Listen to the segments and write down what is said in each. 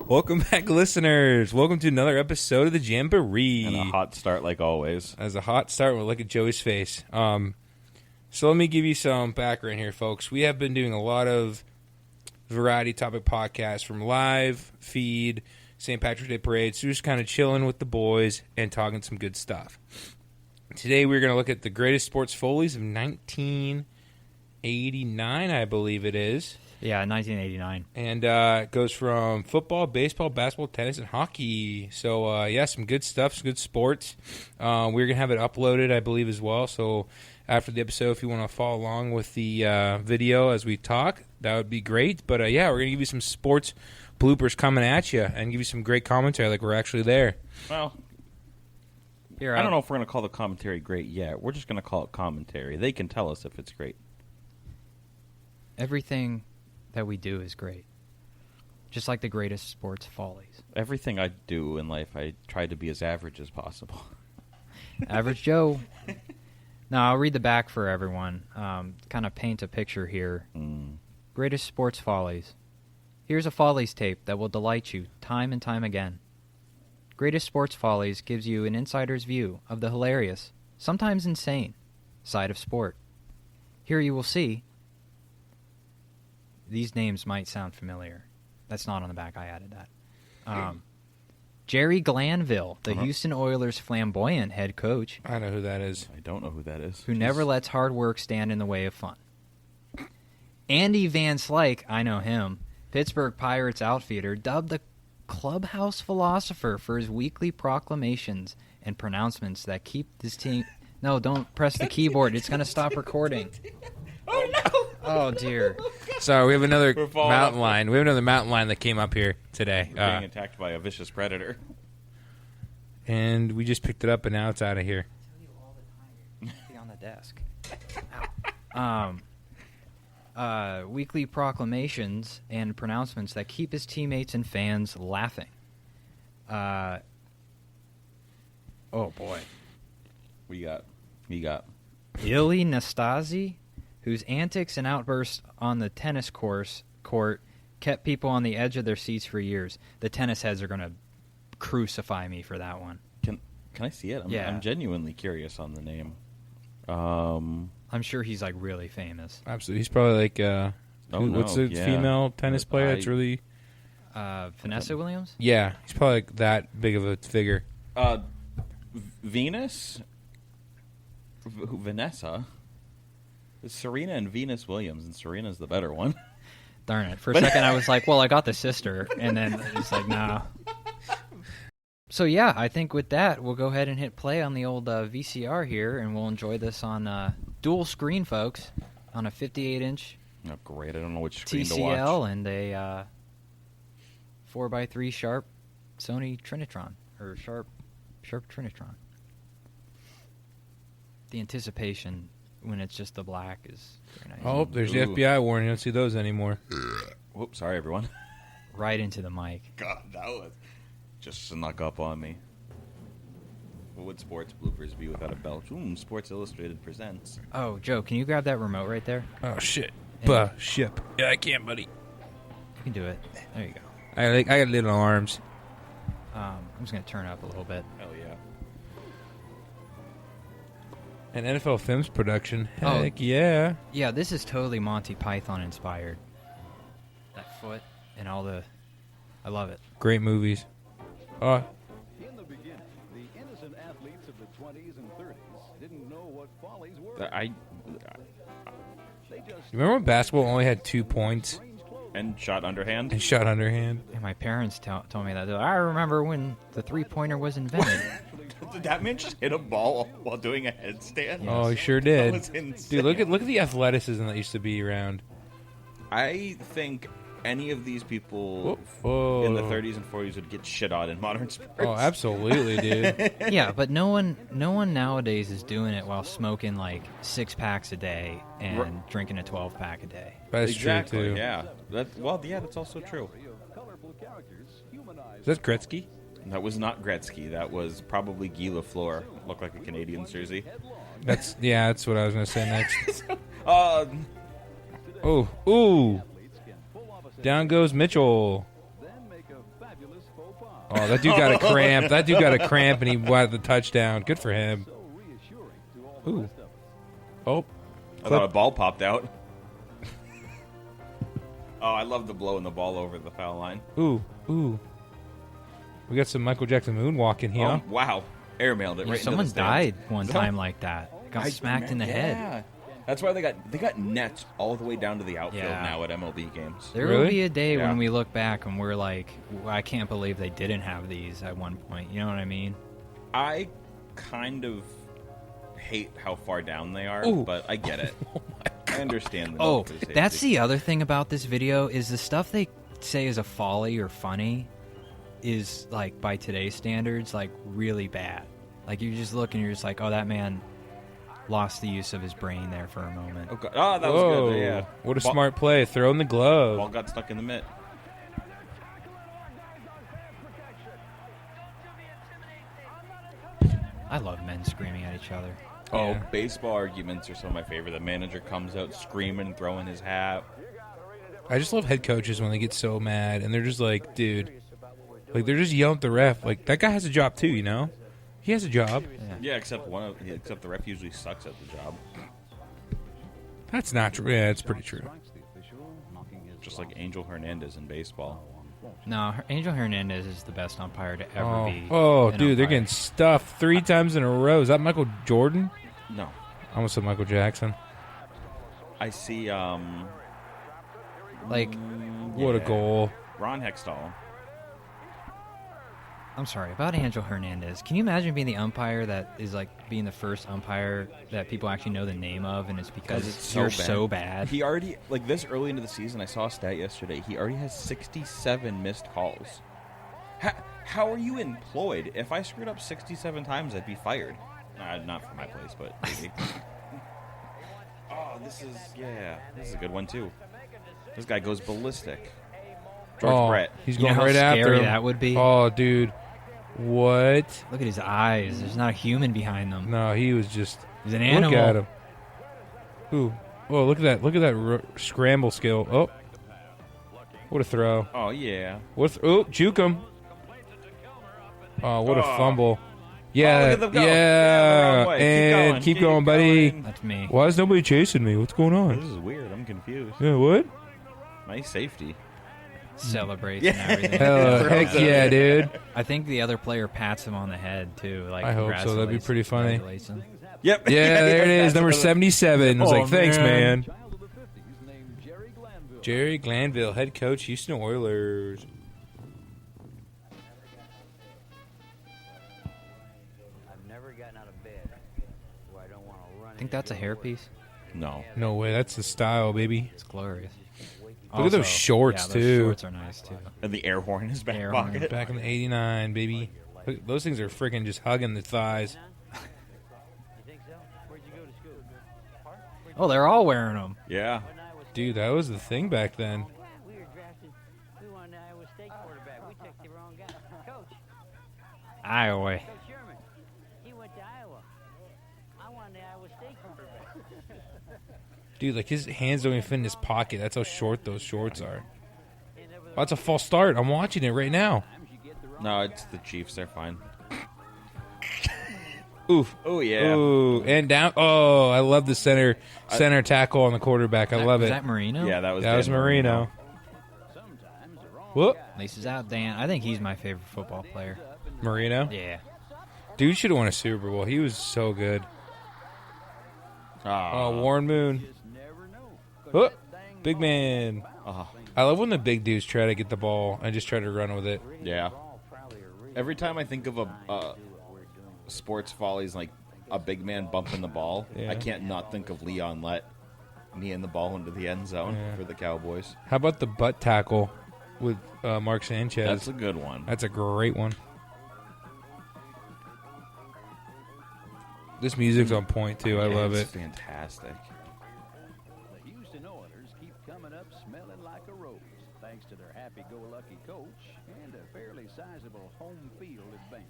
Welcome back, listeners. Welcome to another episode of the Jamboree. And a hot start like always. As a hot start, we'll look at Joey's face. So let me give you some background here, folks. We have been doing a lot of variety topic podcasts from live, feed, St. Patrick's Day parade. So just kind of chilling with the boys and talking some good stuff. Today we're going to look at the Greatest Sports Follies of 1989, I believe it is. Yeah, 1989. And it goes from football, baseball, basketball, tennis, and hockey. So, some good stuff, some good sports. We're going to have it uploaded, I believe, as well. So after the episode, if you want to follow along with the video as we talk, that would be great. But, we're going to give you some sports bloopers coming at you and give you some great commentary like we're actually there. Well, I don't know if we're going to call the commentary great yet. We're just going to call it commentary. They can tell us if it's great. Everything that we do is great. Just like the Greatest Sports Follies. Everything I do in life, I try to be as average as possible. Average Joe. Now, I'll read the back for everyone. Kind of paint a picture here. Greatest Sports Follies. Here's a Follies tape that will delight you time and time again. Greatest Sports Follies gives you an insider's view of the hilarious, sometimes insane, side of sport. Here you will see. These names might sound familiar. That's not on the back. I added that. Jerry Glanville, the Houston Oilers' flamboyant head coach. I know who that is. I don't know who that is. Who never lets hard work stand in the way of fun. Andy Van Slyke, I know him, Pittsburgh Pirates outfielder, dubbed the clubhouse philosopher for his weekly proclamations and pronouncements that keep this team... No, don't press the keyboard. It's going to stop recording. Oh, no! Oh, dear. So we have another mountain lion. We have another mountain lion that came up here today. We're being attacked by a vicious predator. And we just picked it up, and now it's out of here. I tell you all the time. Be on the desk. Weekly proclamations and pronouncements that keep his teammates and fans laughing. Oh, boy. We got. Illy Nastasi, whose antics and outbursts on the tennis court kept people on the edge of their seats for years. The tennis heads are going to crucify me for that one. Can I see it? I'm genuinely curious on the name. I'm sure he's like really famous. Absolutely. He's probably like what's the female tennis player that's really Vanessa Williams? Yeah, he's probably like that big of a figure. Venus? Vanessa? It's Serena and Venus Williams, and Serena's the better one. Darn it. For a second, I was like, well, I got the sister. And then it's like, nah. So, yeah, I think with that, we'll go ahead and hit play on the old VCR here, and we'll enjoy this on dual screen, folks, on a 58-inch Oh, great. I don't know which screen to watch. TCL and a 4x3 Sharp Sony Trinitron, or Sharp Trinitron. The anticipation when it's just the black is very nice. Oh, there's the FBI warning. You don't see those anymore. Whoops, sorry, everyone. Right into the mic. God, that was just snuck up on me. What would sports bloopers be without a belt? Sports Illustrated presents. Oh, Joe, can you grab that remote right there? Oh, shit. Ship. Yeah, I can't, buddy. You can do it. There you go. I got little arms. I'm just going to turn it up a little bit. Hell yeah. An NFL Films production. Heck yeah. Yeah, this is totally Monty Python inspired. That foot and all the... I love it. Great movies. In the beginning, the innocent athletes of the 20s and 30s didn't know what follies were. You remember when basketball only had 2 points? And shot underhand? And shot underhand. And my parents told me that. I remember when the three-pointer was invented. Did that man just hit a ball while doing a headstand? Yes. Oh, he sure did. That was insane. Dude, look at the athleticism that used to be around. I think any of these people Whoa. in the 30s and 40s would get shit on in modern sports. Oh, absolutely, dude. Yeah, but no one nowadays is doing it while smoking like 6 packs a day and drinking a 12-pack a day. That's exactly true, too. Yeah. That's also true. Is that Gretzky? That was not Gretzky. That was probably Guy Lafleur. Looked like a Canadian jersey. That's what I was going to say next. Uh, Ooh. Down goes Mitchell. Oh, that dude got a cramp. That dude got a cramp, and he got the touchdown. Good for him. So reassuring to all the Ooh. rest of us. Oh. I thought a ball popped out. Oh, I love the blowing the ball over the foul line. Ooh. We got some Michael Jackson moonwalking here. Oh, wow. Airmailed it right into the Someone stands. died one time like that. Got smacked in the head. Yeah. That's why they got nets all the way down to the outfield Yeah. now at MLB games. There Really? will be a day Yeah. when we look back and we're like, I can't believe they didn't have these at one point. You know what I mean? I kind of hate how far down they are, Ooh. but I get it. I understand the Oh, need for safety. that's the other thing about this video is the stuff they say is a folly or funny is, like, by today's standards, like, really bad. Like, you just look and you're just like, oh, that man lost the use of his brain there for a moment. Oh, God. Oh, that was Whoa. good. Yeah. What a Ball- smart play. Throw in the glove. Ball got stuck in the mitt. I love men screaming at each other. Oh, Yeah. baseball arguments are some of my favorite. The manager comes out screaming, throwing his hat. I just love head coaches when they get so mad, and they're just like, dude. Like, they're just yelling at the ref. Like, that guy has a job, too, you know? He has a job. Yeah, except the ref usually sucks at the job. That's not true. Yeah, it's pretty true. Strikes the official, knocking his Just like Angel Hernandez in baseball. No, Angel Hernandez is the best umpire to ever Oh, be. oh an dude, they're umpire. getting stuffed 3 times in a row. Is that Michael Jordan? No. I almost said Michael Jackson. I see, Like, What a yeah. goal. Ron Hextall. I'm sorry, about Angel Hernandez. Can you imagine being the umpire that is, like, being the first umpire that people actually know the name of, and it's because you're so bad? He already, like this early into the season, I saw a stat yesterday. He already has 67 missed calls. How are you employed? If I screwed up 67 times, I'd be fired. Not from my place, but maybe. Oh, this is a good one, too. This guy goes ballistic. George Brett. He's You know going how right after scary him. that would be? Oh, dude. What? Look at his eyes. There's not a human behind them. No, he was just... He's an animal. Look at him. Ooh. Oh, look at that. Look at that scramble skill. Oh. What a throw. Oh, yeah. Juke him. Oh, what a fumble. Yeah, look at them go. yeah. Yeah, the wrong way. And keep going, buddy. going. That's me. Why is nobody chasing me? What's going This on? is weird. I'm confused. Yeah, what? Nice safety. Celebrates Yeah. and everything. Hell, heck yeah, dude. I think the other player pats him on the head, too. Like, I hope so. That'd be pretty funny. congratulates him. Yep. Yeah, there it is. That's Number another- 77. I was Oh, like, thanks, man. Child of the 50s named Jerry Glanville. Jerry Glanville, head coach, Houston Oilers. I've never gotten out of bed where I don't want to run. I think that's a hairpiece. No. No way. That's the style, baby. It's glorious. Look at those shorts, yeah, too. Those shorts are nice, too. And the air horn in his back Air horn. pocket. Back in the 89, baby. Look, those things are freaking just hugging the thighs. You think so? Where'd you go to school? Oh, they're all wearing them. Yeah. When I was Dude, that was the thing back then. we were drafted. We wanted the Iowa State quarterback. We took the wrong guy. Coach Iowa. Sherman. He went to Iowa. I wanted the Iowa State quarterback. Dude, like his hands don't even fit in his pocket. That's how short those shorts are. Oh, that's a false start. I'm watching it right now. No, it's the Chiefs. They're fine. Oof. Oh, yeah. Ooh, and down. Oh, I love the center tackle on the quarterback. I love Was it. that Marino? Yeah, that was That was Dan Marino. Whoop. Laces out, Dan. I think he's my favorite football player. Marino? Yeah. Dude should have won a Super Bowl. He was so good. Oh, Warren Moon. Oh, big man. I love when the big dudes try to get the ball and just try to run with it. Yeah. Every time I think of a sports follies like a big man bumping the ball, Yeah. I can't not think of Leon Lett kneeing the ball into the end zone Yeah. for the Cowboys. How about the butt tackle with Mark Sanchez? That's a good one. That's a great one. This music's on point, too. I love It's it. fantastic. The Houston Oilers keep coming up smelling like a rose, thanks to their happy-go-lucky coach and a fairly sizable home field advantage.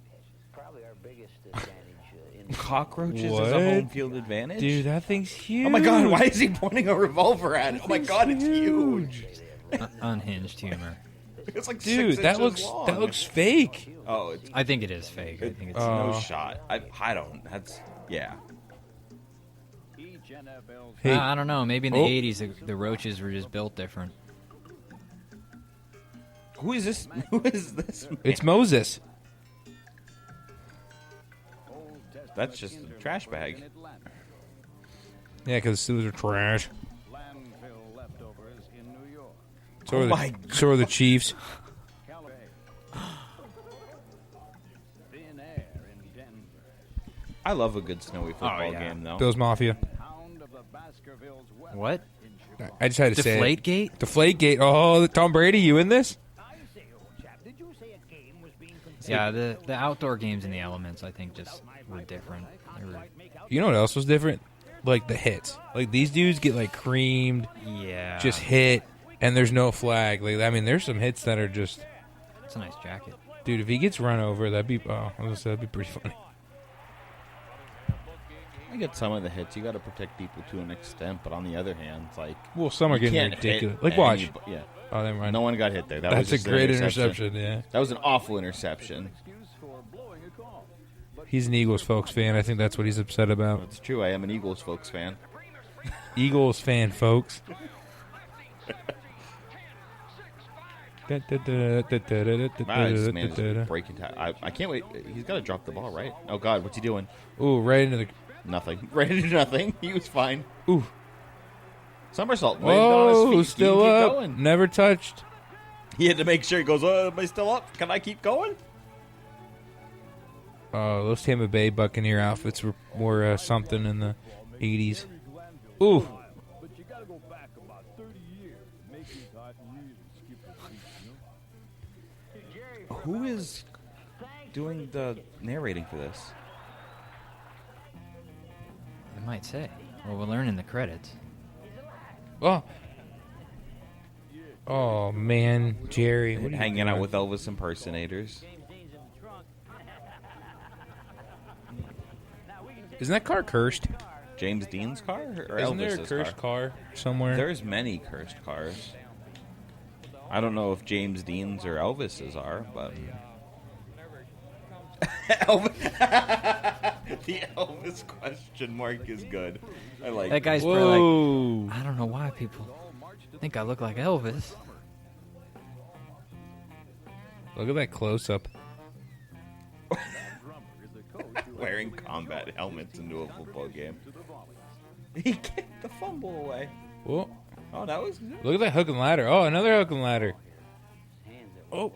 Probably our biggest advantage in the Cockroaches is What? a home field advantage? Dude, that thing's huge. Oh my god, why is he pointing a revolver at it? Oh my god, it's huge. Unhinged humor. It's like Dude, 6 that inches long. looks fake. Oh, it's I think it is fake. I think it's no shot. I don't. That's yeah. Hey. I don't know. Maybe in the Oh. 80s, the roaches were just built different. Who is this? Who is this? Man? It's Moses. That's just a trash bag. Yeah, because those are trash. So are my so are the Chiefs. I love a good snowy football yeah. game, though. Bills Mafia. What? I just had to say it. Deflategate? Deflategate. Oh, Tom Brady, you in this? Yeah, the outdoor games in the elements, I think, just were different. They were, You know what else was different? Like the hits. Like these dudes get like creamed, yeah. just hit, and there's no flag. Like I mean, there's some hits that are just, It's a nice jacket. dude. If he gets run over, that'd be. Oh, I was gonna say that'd be pretty funny. I get some of the hits. You got to protect people to an extent, but on the other hand, it's like Well, some are you getting can't ridiculous. hit Like watch. yeah. Oh, never mind. No one got hit there. That That's was a just an great interception. Yeah, That was an awful interception. he's an Eagles folks fan. I think that's what he's upset about. It's true. I am an Eagles folks fan. Eagles fan, folks. Wow, this man is breaking time. I can't wait. He's got to drop the ball, right? Oh God, what's he doing? Ooh, right into the. Nothing. Right into nothing. He was fine. Ooh. Somersault. Landed on his Whoa, feet. still He can keep up. going. Never touched. He had to make sure. He goes, am I still up? Can I keep going? Those Tampa Bay Buccaneer outfits were something in the 80s. Ooh. But you gotta go back about 30 years to make these hot really skip a beat, you know? Who is doing the narrating for this? I might say. Well, we'll learn in the credits. Oh. Oh, man. Jerry. What are you Hanging out doing? with Elvis impersonators. Isn't that car cursed? James Dean's car or Isn't there a Elvis's cursed car? car somewhere? There's many cursed cars. I don't know if James Dean's or Elvis's are, but the Elvis question mark is good. I like That guy's probably like, Whoa. I don't know why people think I look like Elvis. Look at that close up. wearing combat helmets into a football game. He kicked the fumble away. Whoa. Oh, that was good. Look at that hook and ladder. Oh, another hook and ladder. Oh.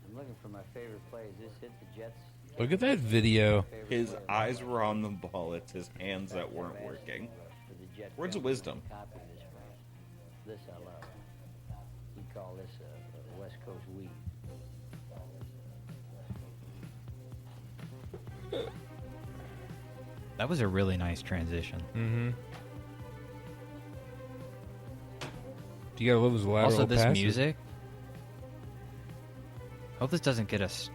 I'm looking for my favorite plays. This hit the Jets. Look at that video. His eyes were on the ball. It's his hands that weren't working. Words of wisdom. This I love. We call this a West Coast weed. That was a really nice transition. Mm-hmm. You gotta love his lateral Also, this passes. music. Hope this doesn't get us.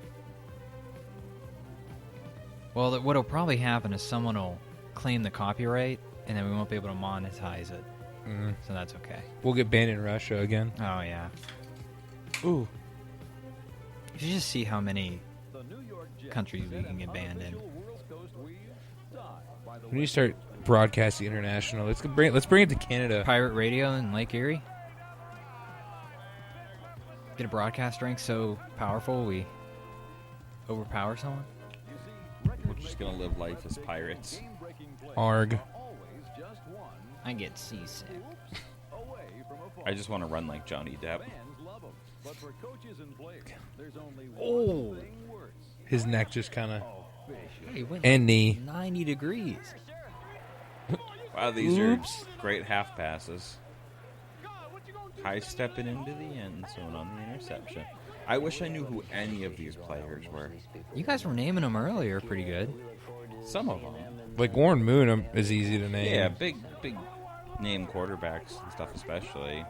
Well, what'll probably happen is someone will claim the copyright, and then we won't be able to monetize it. Mm-hmm. So that's okay. We'll get banned in Russia again. Oh yeah. Ooh. You should just see how many countries we can get banned in. When you start broadcasting international, let's bring it to Canada. Pirate radio in Lake Erie. Get a broadcast strength so powerful we overpower someone. We're just gonna live life as pirates. Arg. I get seasick. I just want to run like Johnny Depp. Oh, His neck just kind of... he went And knee. 90 degrees. Wow, these Oops. are great half passes. High stepping into the end zone on the interception. I wish I knew who any of these players were. You guys were naming them earlier pretty good. Some of them. Like Warren Moon is easy to name. Yeah, big name quarterbacks and stuff especially.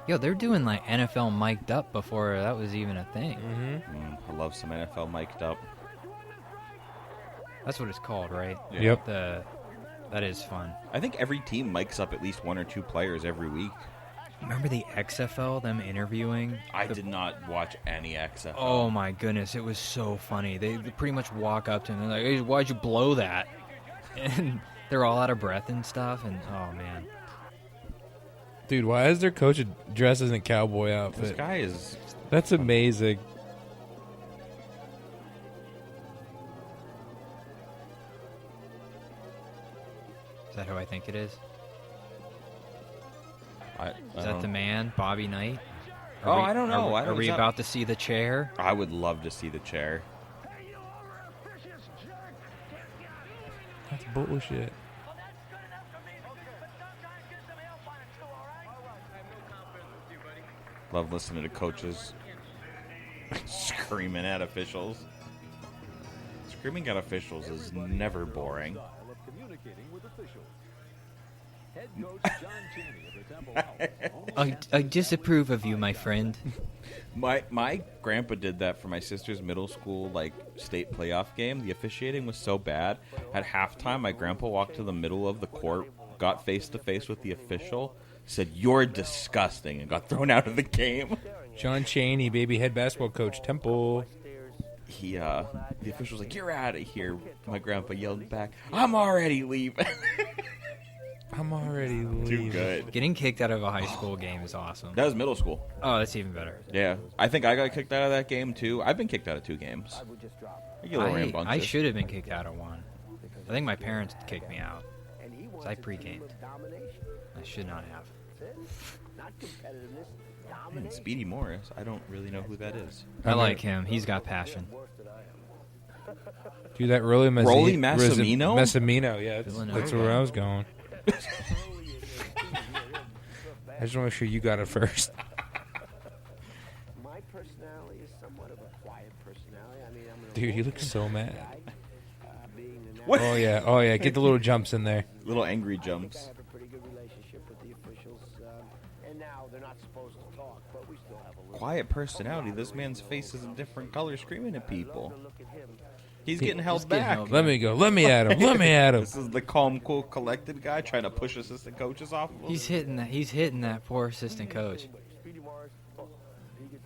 Yo, they're doing like NFL mic'd up before that was even a thing. Mm-hmm. I love some NFL mic'd up. That's what it's called, right? Yeah. Yep. That is fun. I think every team mics up at least one or two players every week. Remember the XFL, them interviewing? I did not watch any XFL. Oh, my goodness. It was so funny. They pretty much walk up to him and they're like, hey, why'd you blow that? And they're all out of breath and stuff. And, oh, man. Dude, why is their coach dressed as a cowboy outfit? This guy is... That's amazing. Is that who I think it is? I Is don't that the man, Bobby Knight? I don't know. Are we about to see the chair? I would love to see the chair. That's bullshit. Love listening to coaches screaming at officials. Screaming at officials is never boring. I disapprove of you, my friend. My grandpa did that for my sister's middle school state playoff game. The officiating was so bad. At halftime, my grandpa walked to the middle of the court, got face to face with the official, said, "You're disgusting," and got thrown out of the game. John Chaney, baby head basketball coach, Temple. The official was like, "You're out of here." My grandpa yelled back, "I'm already leaving." I'm already leaving. Too good. Getting kicked out of a high school game is awesome. That was middle school. Oh, that's even better. Yeah. I think I got kicked out of that game, too. I've been kicked out of 2 games. I get a little rambunctious. I should have been kicked out of 1. I think my parents kicked me out. So I pre-gamed. I should not have. Man, Speedy Morris, I don't really know who that is. I like him. He's got passion. Dude, that Rolly Massimino? Massimino, yeah. That's Villanova. where I was going. I just want to make sure you got it first. My personality is somewhat of a quiet personality. I mean, Dude, he looks so mad. What? Oh, yeah. Get the little jumps in there. Little angry jumps. I have a pretty good relationship with the officials, and now they're not supposed to talk, but we still have a little. Quiet personality. This man's face is a different color screaming at people. Look at him. He's getting held getting back. held Let me go. Let me at him. Let me at him. This is the calm, cool, collected guy trying to push assistant coaches off of him. He's hitting that poor assistant coach. Speedy Morris,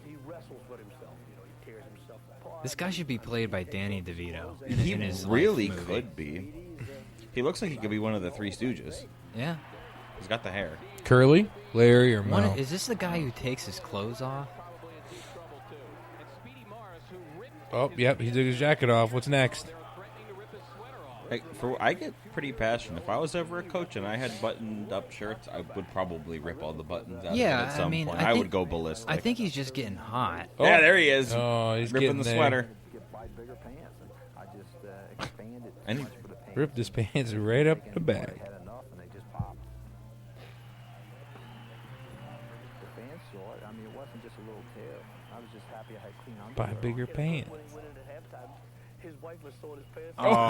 he wrestles with himself. He tears himself apart. This guy should be played by Danny DeVito. He in his really life movie. could be. He looks like he could be one of the 3 Stooges. Yeah. He's got the hair. Curly, Larry, or Mel? Is this the guy who takes his clothes off? Oh, yep. He took his jacket off. What's next? I get pretty passionate. If I was ever a coach and I had buttoned-up shirts, I would probably rip all the buttons out of it at some point. I would go ballistic. I think he's just getting hot. Yeah, there he is. Oh, he's ripping getting the there. sweater. Buy bigger pants, and I just expanded. And he for the pants. Ripped his pants right up the They back. had enough, and they just popped. The fans saw it. I mean, it wasn't just a little tear. I was just happy I had clean underwear. Buy bigger pants. When he went into halftime, his wife was throwing his pants. Oh,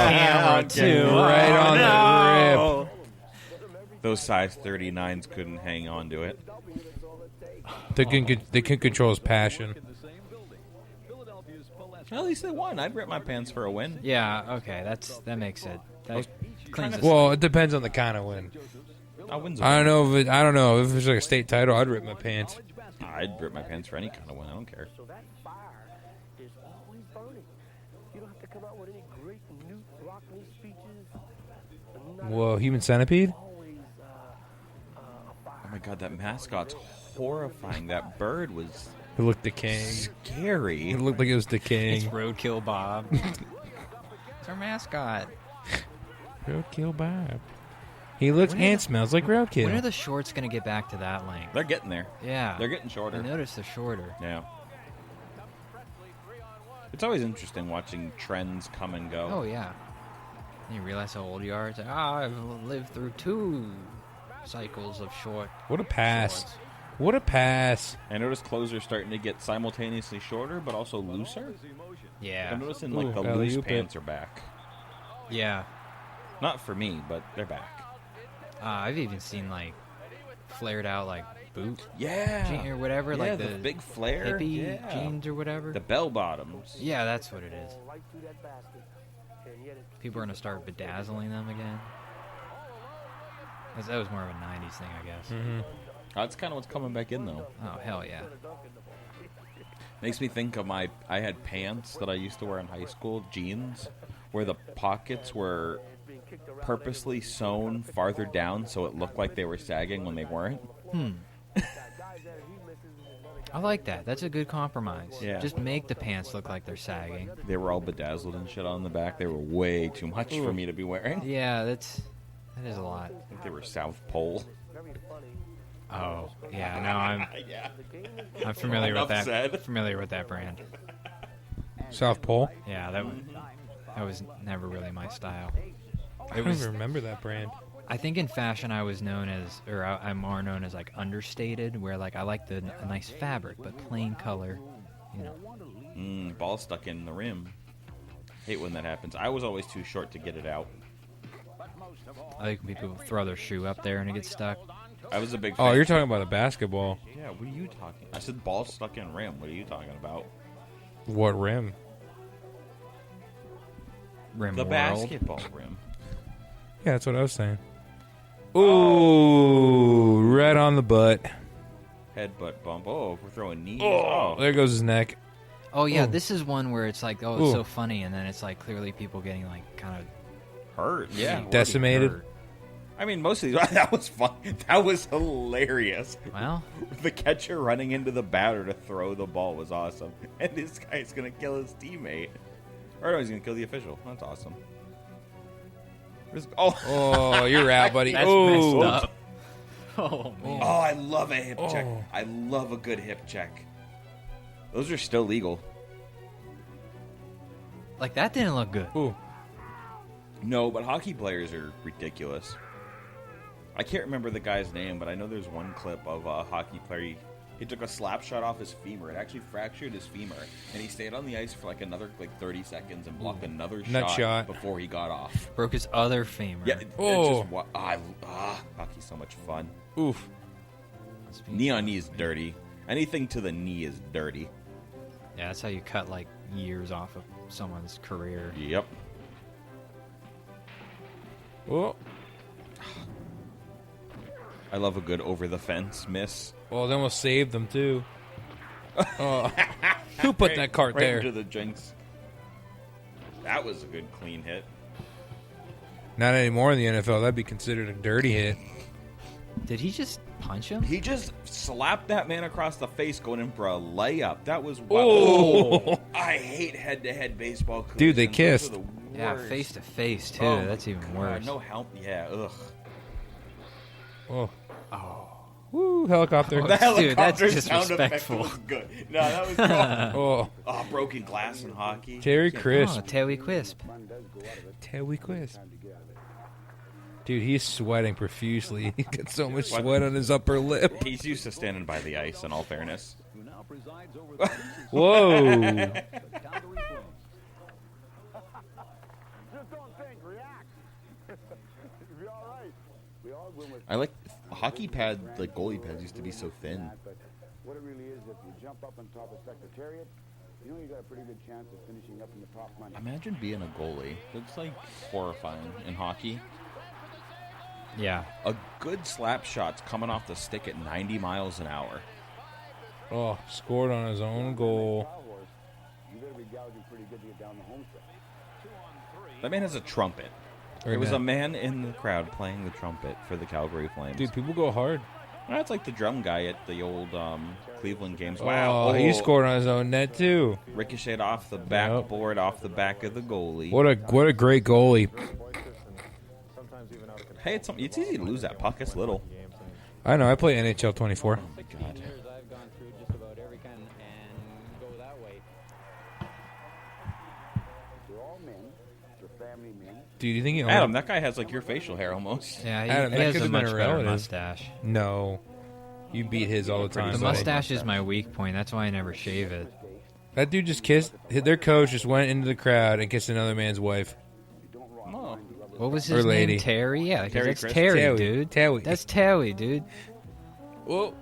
camera, too. Right on the rip. Those size 39s couldn't hang on to it. They can control his passion. At least they won. I'd rip my pants for a win. Yeah, okay, that makes it. That cleans it. Well, it depends on the kind of win. I win. I don't know if it's like a state title. I'd rip my pants. I'd rip my pants for any kind of win. I don't care. So that fire is always burning. You don't have to come out with any great new Rockney speeches. Whoa, human centipede? Always a fire. Oh my god, that mascot's horrifying. That bird was It looked decaying. scary. It looked like it was It's decaying. Roadkill Bob. It's our mascot. Roadkill Bob. He looks and smells like roadkill. When are the shorts going to get back to that length? They're getting there. Yeah. They're getting shorter. I noticed they're shorter. Yeah. It's always interesting watching trends come and go. Oh, yeah. And you realize how old you are. It's like, I've lived through 2 cycles of short. What a pass. shorts. What a pass. I noticed clothes are starting to get simultaneously shorter, but also looser. Yeah. I'm noticing Ooh, the loose alley-oop it. pants are back. Yeah. Not for me, but they're back. I've even seen, flared out, boot Yeah. jean or whatever. Yeah, The big flare. hippie Yeah. jeans or whatever. The bell bottoms. Yeah, that's what it is. Right through that basket. And yet it's People are going to start bedazzling them again. 'Cause that was more of a 90s thing, I guess. Mm-hmm. That's kind of what's coming back in, though. Oh, hell yeah. Makes me think of I had pants that I used to wear in high school, jeans, where the pockets were purposely sewn farther down so it looked like they were sagging when they weren't. I like that. That's a good compromise. Yeah. Just make the pants look like they're sagging. They were all bedazzled and shit on the back. They were way too much for me to be wearing. Yeah, that is a lot. I think they were South Pole. Oh, yeah. No, Yeah. I'm familiar with Enough that. said. Familiar with that brand. South Pole. Yeah, that was never really my style. I don't even remember that brand. I think in fashion I was known as, or I'm more known as like understated, where like I like a nice fabric but plain color, you know. Ball stuck in the rim. Hate when that happens. I was always too short to get it out. I like when people throw their shoe up there and it gets stuck. I was a big fan. Oh, you're talking about a basketball. Yeah, what are you talking? I said ball stuck in rim. What are you talking about? What rim? Rim The World. basketball rim. Yeah, that's what I was saying. Ooh, right on the butt. Headbutt bump. Oh, we're throwing knees. Oh, there goes his neck. Oh yeah, Ooh. this is one where it's like, oh, it's Ooh. so funny, and then it's like clearly people getting like kind of Hurt. Yeah. Decimated. hurt. I mean, most of these, that was fun. That was hilarious. Well, The catcher running into the batter to throw the ball was awesome. And this guy's going to kill his teammate. Or no, he's going to kill the official. That's awesome. Oh, you're out, buddy. that's Oh, messed up. Oh man. Oh, I love a hip check. Oh. I love a good hip check. Those are still legal. Like that didn't look good. Ooh. No, but hockey players are ridiculous. I can't remember the guy's name, but I know there's one clip of a hockey player. He took a slap shot off his femur. It actually fractured his femur, and he stayed on the ice for another 30 seconds and blocked another Nut shot. before he got off. Broke his other femur. Yeah, Oh. Hockey's so much fun. Oof. Knee on knee is dirty. Anything to the knee is dirty. Yeah, that's how you cut like years off of someone's career. Yep. Oh. I love a good over the fence miss. Well, then we'll save them too. Oh. Who put that cart right there? into the jinx. That was a good clean hit. Not anymore in the NFL. That'd be considered a dirty hit. Did he just punch him? He just slapped that man across the face going in for a layup. That was Oh. I hate head-to-head baseball. Dude, they collisions. Those kissed. are the Yeah, worst. face to face too. Oh, That's even God, worse. No help. Yeah, ugh. Oh. Woo, helicopter. Oh, The Dude, that's helicopter sound effect disrespectful. was good. No, that was good. Oh. Oh, broken glass in hockey. Terry Crisp. Oh, Tawy Quisp. Terry Crisp. Dude, he's sweating profusely. He got so much sweat on his upper lip. He's used to standing by the ice, in all fairness. who now presides over the Whoa. the Calgary Flames. Just don't think, react. You'll be all right. We all win with I like hockey pad, like goalie pads used to be so thin. that, but what it really is, if you jump up on top of Secretariat, you know you got a pretty good chance of finishing up in the top money. Imagine being a goalie. That's like horrifying in hockey. Yeah. A good slap shot's coming off the stick at 90 miles an hour. Oh, scored on his own goal. You better be gouging pretty good to get down the home stretch. That man has a trumpet. There was a man in the crowd playing the trumpet for the Calgary Flames. Dude, people go hard. That's like the drum guy at the old Cleveland games. Wow, he scored on his own net too. Ricocheted off the backboard, off the back of the goalie. What a great goalie. Hey, it's easy to lose that puck. It's little. I know. I play NHL 24. Oh my God. I've gone through just about every kind and go that way. They're all men. They're family men. Dude, you think he Adam, that guy has like your facial hair almost. Yeah, he, Adam, he that has could've a been much a better relative. mustache. No. You beat his all the time. The buddy. mustache is my weak point. That's why I never shave it. That dude just kissed. Their coach just went into the crowd and kissed another man's wife. Oh. What was Or his lady. name? Terry? Yeah, 'cause Terry that's Crisp. Terry, Tawy. dude. Tawy. That's Tawy, dude. Whoa.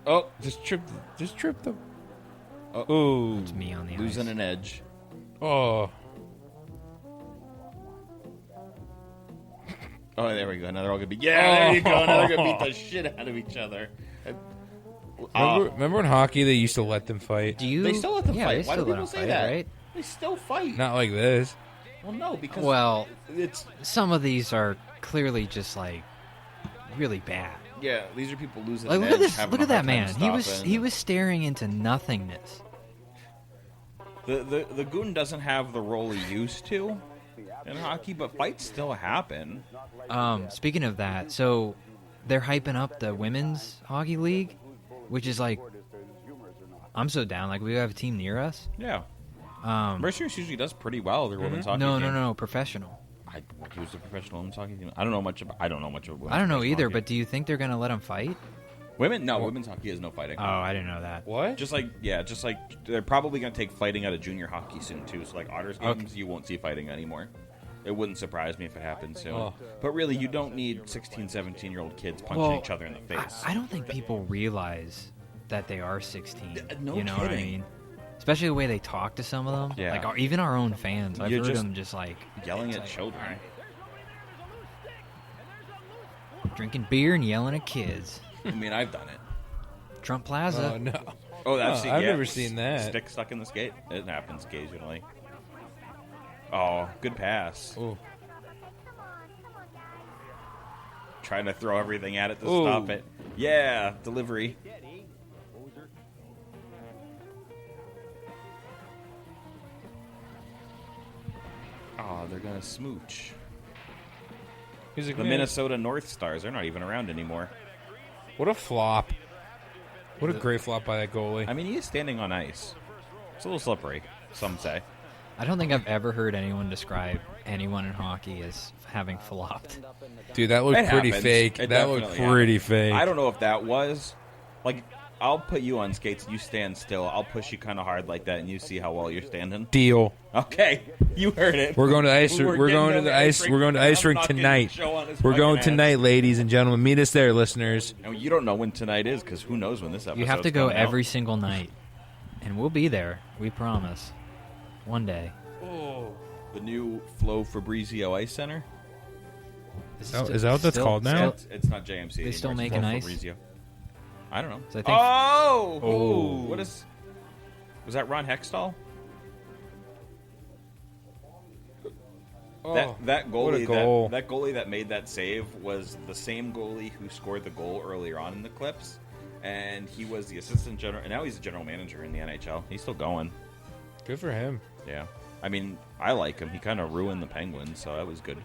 Oh, just tripped him. Oh. It's me on the Losing ice. an edge. Oh. Oh, there we go. Now they're all going to be... Yeah, there you go. Now they're going to beat the shit out of each other. Remember in hockey they used to let them fight? They still let them yeah, fight. They Why still do let people them say fight, that? right? They still fight. Not like this. Well, no, because Well, it's some of these are clearly just like really bad. yeah. These are people losing. Like, an look at edge, this! having Look a at that hard time man. stopping. He was staring into nothingness. The goon doesn't have the role he used to in hockey, but fights still happen. Speaking of that, so they're hyping up the women's hockey league, which is like, I'm so down. Like, we have a team near us. Yeah. Mercer's usually does pretty well. Their women's hockey. No, professional. I use a professional women's hockey team. I don't know much about. I don't know much about. I don't know women's either. hockey. But do you think they're gonna let them fight? Women? No, women's hockey is no fighting. Oh, I didn't know that. What? Just like they're probably gonna take fighting out of junior hockey soon too. So like Otters games, you won't see fighting anymore. It wouldn't surprise me if it happens soon. Oh. But really, you don't need 16, 17-year-old kids punching each other in the face. I don't think people realize that they are 16. No you know what I kidding. mean? Especially the way they talk to some of them. Yeah. Like even our own fans. I've You're heard just them just like Yelling at children. drinking beer and yelling at kids. I mean, I've done it. Trump Plaza. Oh no. Oh, that's I've never seen that. Stick stuck in the skate. It happens occasionally. Oh, good pass. Ooh. Trying to throw everything at it to Ooh. stop it. Yeah, delivery. Oh, they're gonna smooch. He's like, The "Man, Minnesota North Stars, they're not even around anymore. What a flop. What a great flop by that goalie. I mean, he is standing on ice. It's a little slippery, some say. I don't think I've ever heard anyone describe anyone in hockey as having flopped. Dude, that looked It pretty happens. fake. It That looked definitely pretty happens. fake. I don't know if that was. Like, I'll put you on skates, you stand still. I'll push you kind of hard like that, and you see how well you're standing. Deal. Okay, you heard it. We're going to ice. We're getting going to on the ice. We're going to ice I'm rink not getting tonight. the show on his We're going fucking tonight, ass. ladies and gentlemen. Meet us there, listeners. And you don't know when tonight is, because who knows when this episode. You have to go every single night. And we'll be there. We promise. One day. The new Flo Fabrizio Ice Center. Is that what that's called now? It's not JMC. They still anymore, it's making Flo ice? Fabrizio. I don't know. So I think- Oh! What is? Was that Ron Hextall? Oh, That what a goalie goal. that goalie that made that save was the same goalie who scored the goal earlier on in the clips, and he was the assistant general, and now he's the general manager in the NHL. He's still going. Good for him. Yeah, I mean, I like him. He kind of ruined the Penguins, so that was good.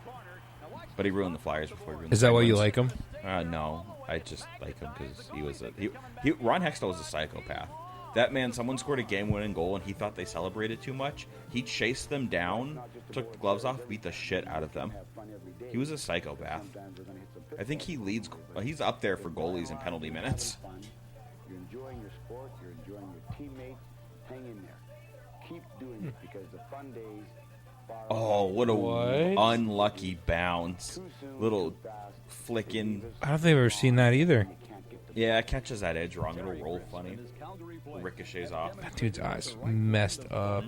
But he ruined the Flyers before he ruined. Is the that why you Penguins. like him? No, I just like him because he was Ron Hextall was a psychopath. That man, someone scored a game-winning goal, and he thought they celebrated too much. He chased them down, took the gloves off, beat the shit out of them. He was a psychopath. I think he leads. He's up there for goalies in penalty minutes. You're enjoying your sport. You're enjoying your teammates. Hang in there. Keep doing it because the fun days. Oh, what a What? unlucky bounce! Little flicking. I don't think I've ever seen that either. Yeah, it catches that edge wrong. It'll roll funny. Ricochets off. That dude's eyes messed up.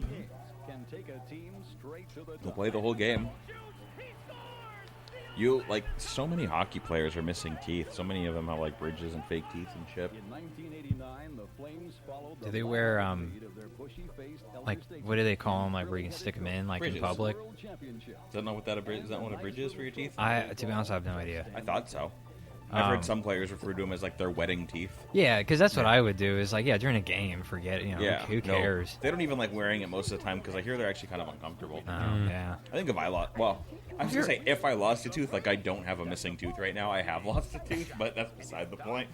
Can take a team straight to the He'll top. play the whole game. So many hockey players are missing teeth. So many of them have like bridges and fake teeth and shit. In 1989, the Flames followed the Do they wear, lead of their bushy-faced like, Elvis State what do they call them? Like, where you can stick them in, like, in Bridges. public? World Championship. Is that not what is that what a bridge is for your teeth? To be honest, I have no idea. I thought so. I've heard some players refer to them as like their wedding teeth. Yeah, because that's what I would do. Is like, yeah, during a game, forget it. You know, Yeah, who no. cares? They don't even like wearing it most of the time because I hear they're actually kind of uncomfortable. Oh, yeah. I think if I lost, well, I was gonna say if I lost a tooth, like I don't have a missing tooth right now. I have lost a tooth, but that's beside the point.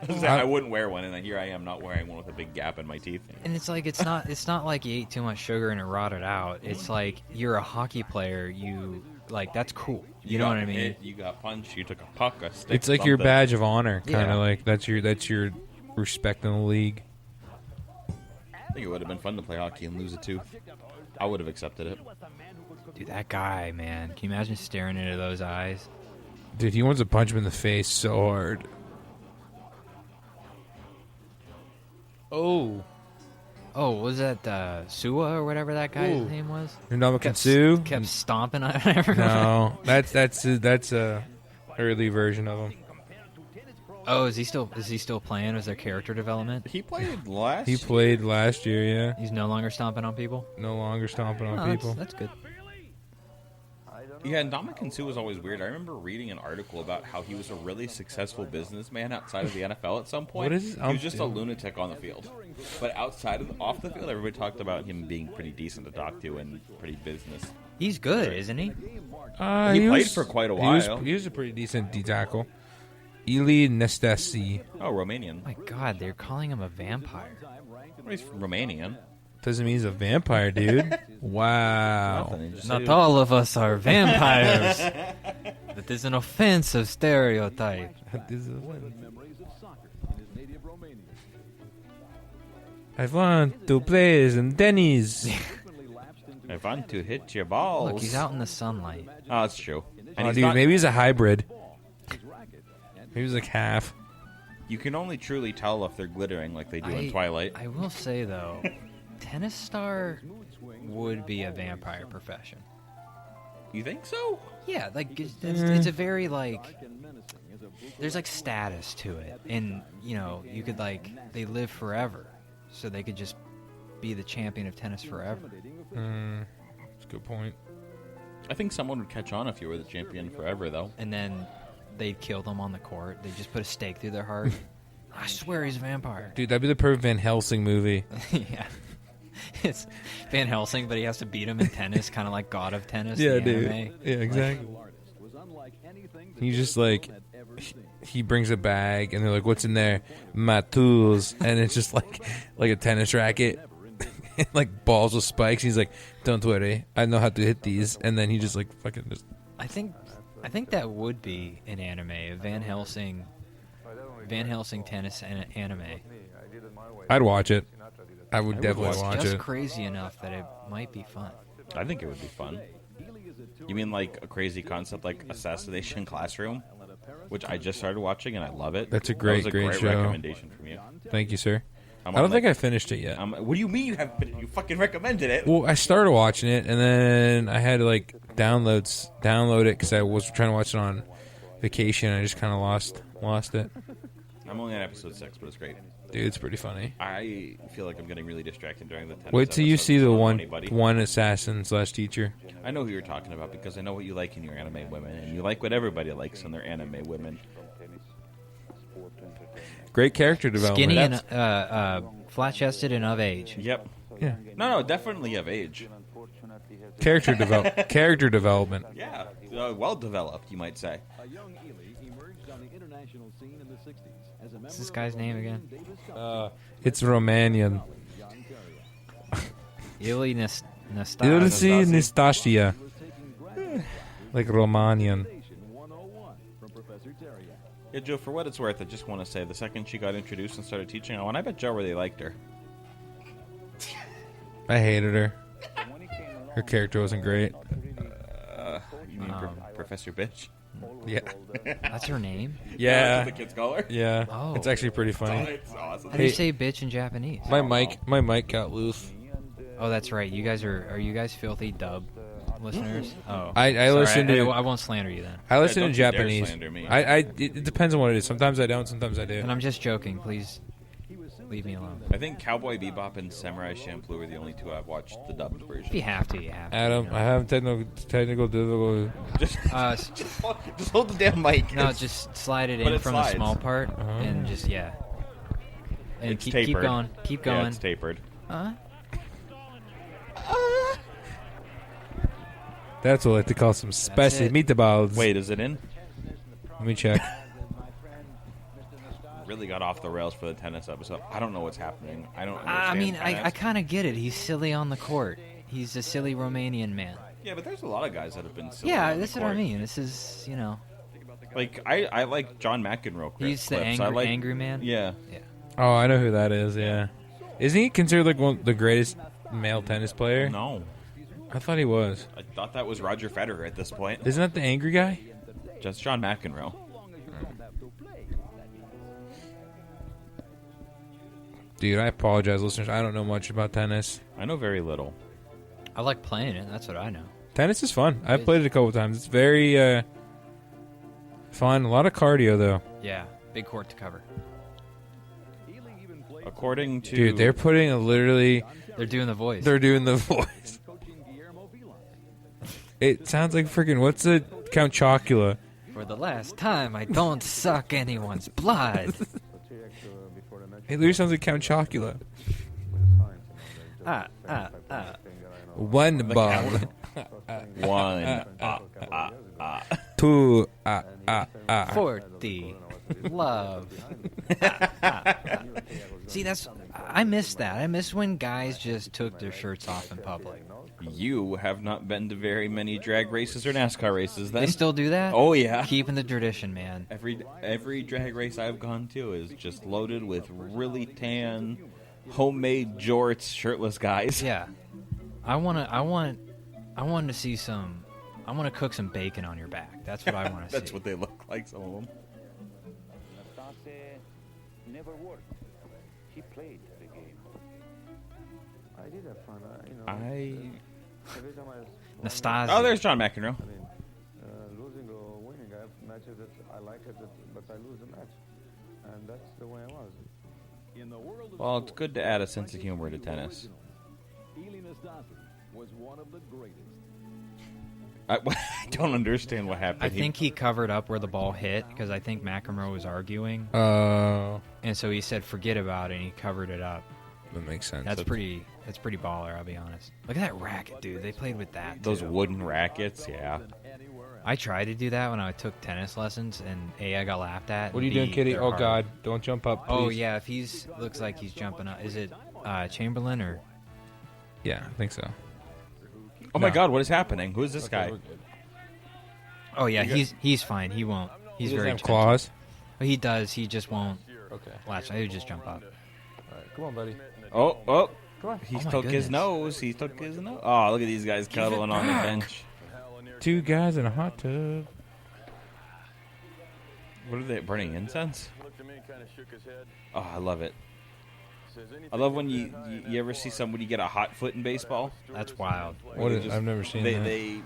I wouldn't wear one, and here I am not wearing one with a big gap in my teeth. And it's like it's not like you ate too much sugar and it rotted out. It's like you're a hockey player. You like that's cool. You know got what I mean? hit, you got punched. You took a puck, a stick. It's like your something. badge of honor, kind of Yeah. like that's your respect in the league. I think it would have been fun to play hockey and lose a tooth. I would have accepted it. Dude, that guy, man. Can you imagine staring into those eyes? Dude, he wants to punch him in the face so hard. Oh, Oh, was that Sua or whatever that guy's Ooh. name was? Namakansu? Kept stomping on everyone. No, that's a early version of him. Oh, is he still playing? Is there character development? He played last. He played last year, yeah. He's no longer stomping on people? No longer stomping on Oh, people. That's good. Yeah, Ndamukong Suh was always weird. I remember reading an article about how he was a really successful businessman outside of the NFL at some point. What is he was just a lunatic on the field. But off the field, everybody talked about him being pretty decent to talk to and pretty business. He's good, isn't he? He played for quite a while. He was a pretty decent D tackle. Ili Nestasi. Oh, Romanian. My God, they're calling him a vampire. Well, he's Romanian. Doesn't mean he's a vampire, dude. Wow. Nothing, just Not say- all of us are vampires. That is an offensive stereotype. I want to play some tennis. I want to hit your balls. Look, he's out in the sunlight. Oh, that's true. And Oh, he's dude, not- maybe he's a hybrid. Maybe he's like half. you can only truly tell if they're glittering like they do in Twilight. I will say, though, tennis star would be a vampire profession. You think so? Yeah, like, it's a very, like, there's, like, status to it. And, you know, you could, like, they live forever. So they could just be the champion of tennis forever. That's a good point. I think someone would catch on if you were the champion forever, though. And then they'd kill them on the court. They just put a stake through their heart. I swear he's a vampire. Dude, that'd be the perfect Van Helsing movie. Yeah. It's Van Helsing, but he has to beat him in tennis, kind of like God of Tennis. Yeah, the dude. anime. Yeah, exactly. He's just like, he brings a bag, and they're like, "What's in there?" "My tools," and it's just like a tennis racket, like balls with spikes. He's like, "Don't worry, I know how to hit these," and then he just like fucking just. I think that would be an anime, a Van Helsing tennis anime. I'd watch it. I would definitely It's watch just it. crazy enough that it might be fun. I think it would be fun. You mean like a crazy concept like Assassination Classroom, which I just started watching and I love it. That's a That was great show. recommendation from you. Thank you, sir. I'm I don't on, think like- I finished it yet. What do you mean you haven't been? You fucking recommended it. Well, I started watching it, and then I had to like download it because I was trying to watch it on vacation. I just kind of lost it. I'm only on episode 6, but it's great. Dude, it's pretty funny. I feel like I'm getting really distracted during the tennis Wait till you episodes. see the Don't know one anybody. assassin/teacher. I know who you're talking about because I know what you like in your anime women, and you like what everybody likes in their anime women. Great character development. Skinny and flat-chested and of age. Yep. Yeah. No, definitely of age. Character development. Yeah, well developed, you might say. What's this guy's name again? It's Romanian. Ili Nastasi. Ilsi Nastasia. Like Romanian. Yeah, Joe, for what it's worth, I just want to say the second she got introduced and started teaching, and I bet Joe really liked her. I hated her. Her character wasn't great. You mean Professor Bitch? Yeah. That's her name? Yeah. That's what the kids call her? Yeah. Oh. It's actually pretty funny. It's awesome. How do you Hey. say bitch in Japanese? My mic got loose. Oh, that's right. You guys are you guys filthy dub listeners? Oh, I sorry, listen to I won't slander you then. I listen Yeah, to don't you dare Japanese. slander me. It depends on what it is. Sometimes I don't. Sometimes I do. And I'm just joking. Please leave me alone. I think Cowboy Bebop and Samurai Champloo are the only two I've watched the dubbed version. If you have to, you have to. Adam, you know. I have technical difficulty. Just, Uh, just hold the damn mic. no, It's- just slide it But in it from slides. the small part, Uh-huh. and just and it's keep tapered. going, keep Yeah, going. it's tapered. Huh? That's what I like to call some spicy it. meatballs. Wait, is it in? Let me check. Really got off the rails for the tennis episode. I don't know what's happening. I don't understand I mean, tennis. I kind of get it. He's silly on the court. He's a silly Romanian man. Yeah, but there's a lot of guys that have been silly Yeah, on the that's what I court. mean. This is, Like, I like John McEnroe he's the clips. I like, angry man. Yeah. Oh, I know who that is. Yeah, isn't he considered like one the greatest male tennis player? No. I thought he was. I thought that was Roger Federer at this point. Isn't that the angry guy? Just John McEnroe. Dude, I apologize, listeners. I don't know much about tennis. I know very little. I like playing it. That's what I know. Tennis is fun. I've played it a couple times. It's very fun. A lot of cardio, though. Yeah. Big court to cover. According to Dude, they're putting literally. They're doing the voice. They're doing the voice. It sounds like freaking. What's the Count Chocula? For the last time, I don't suck anyone's blood. It literally sounds like Count Chocula. One ball. one. Two. 40. Love. See, I miss that. I miss when guys just took their shirts off in public. You have not been to very many drag races or NASCAR races, then? They still do that? Oh, yeah. Keeping the tradition, man. Every drag race I've gone to is just loaded with really tan, homemade jorts, shirtless guys. Yeah. I want to see some. I want to cook some bacon on your back. That's what I want to see. That's what they look like, some of them. Never worked. He played the game. I did have fun. Every time Nastasia. Oh, there's John McEnroe. losing or winning, I have matches that I like it, but I lose the match, and that's the way I was. In the world of Well, it's good to add a sense of humor to tennis. was one of the greatest. I don't understand what happened. I think he covered up where the ball hit because I think McEnroe was arguing. And so he said, forget about it, and he covered it up. That makes sense. That's pretty baller, I'll be honest. Look at that racket, dude. They played with that, those too. wooden rackets, yeah. I tried to do that when I took tennis lessons, and A, I got laughed at. What are you and doing, B, Kitty? they're Oh, hard. God. Don't jump up, please. Oh, yeah, if he's... Looks like he's jumping up. Is it Chamberlain or... Yeah, I think so. Oh, my God, what is happening? Who is this guy? Oh, yeah, he's fine. He won't. He's He doesn't very have gentle. claws? But he does. He just won't Okay. latch. He'll just jump up. All right, come on, buddy. Oh. Come on. He Oh, my took his goodness. nose. He took his nose. Oh, look at these guys cuddling on the bench. Two guys in a hot tub. What are they, burning incense? Looked at me and kind of shook his head. Oh, I love it. Says, I love when you ever see somebody get a hot foot in baseball. That's wild. What is? I've never seen that. They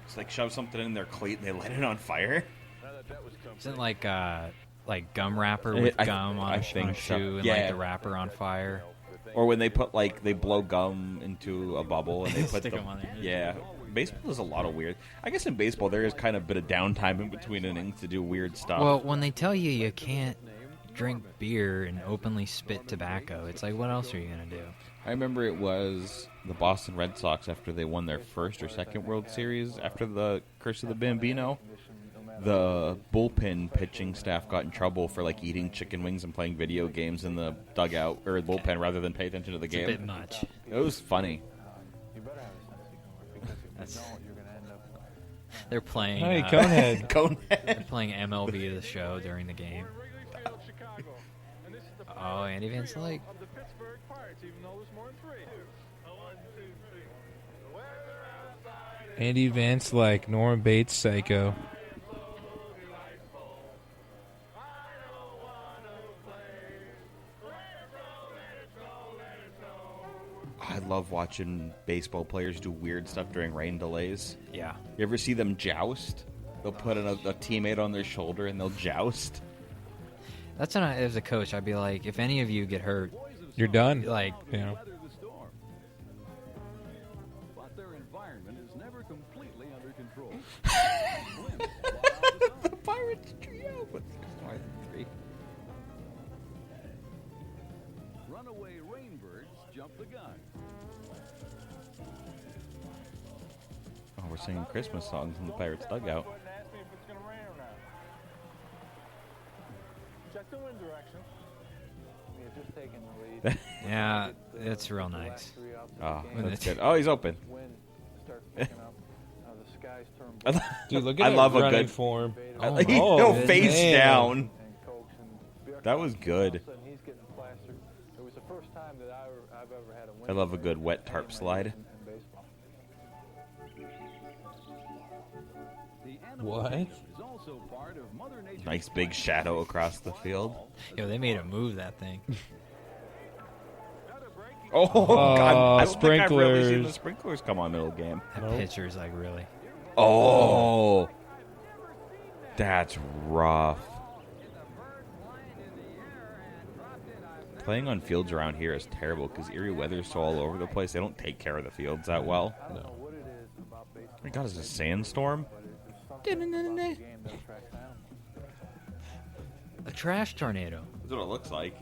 it's like shove something in their cleat and they light it on fire. Isn't like gum wrapper with gum on I a think so. shoe and Yeah. like the wrapper on fire? Or when they put they blow gum into a bubble and they put Stick the 'em on there. yeah. Baseball does a lot of weird. I guess in baseball there is kind of a bit of downtime in between innings to do weird stuff. Well, when they tell you can't drink beer and openly spit tobacco, it's like, what else are you gonna do? I remember it was the Boston Red Sox after they won their first or second World Series after the Curse of the Bambino. The bullpen pitching staff got in trouble for eating chicken wings and playing video games in the dugout or the bullpen rather than pay attention to the It's a game. bit much. It was funny. They're playing. Hey, Conehead. They're playing MLB the Show during the game. Oh, Andy Van Slyke. Andy Vance, like Norman Bates, Psycho. I love watching baseball players do weird stuff during rain delays. Yeah. You ever see them joust? They'll put a teammate on their shoulder and they'll joust. That's when as a coach, I'd be like, if any of you get hurt, You're done. like, You know. But their environment is never completely under control. The Pirates trio. But there's more than three. Runaway rainbirds jump the gun. Oh, we're singing Christmas songs in the Pirates dugout. Check the wind direction. We're just taking the lead. yeah, it's real nice. Oh, When that's it's- good. Oh, he's open. Wind starts picking up. The skies turn blue. Dude, look at I that love a running good form. Oh, He Oh, go man. face down. And Cokes and That was good. All of a sudden he's getting plastered. It was the first time that I've ever had a wind I love a good break wet tarp in slide. in baseball. The animal What? kingdom is also part of Mother Nature's Nice big shadow across the field. Yo, they made him move that thing. Oh, God. I don't think I've really seen sprinklers. the sprinklers come on middle game. That pitcher's like, really? Oh. That's rough. Playing on fields around here is terrible because Erie weather's so all over the place. They don't take care of the fields that well. I don't know what it is about baseball. My God, it's a sandstorm. But there's something about the game that attracts animals. A trash tornado. That's what it looks like.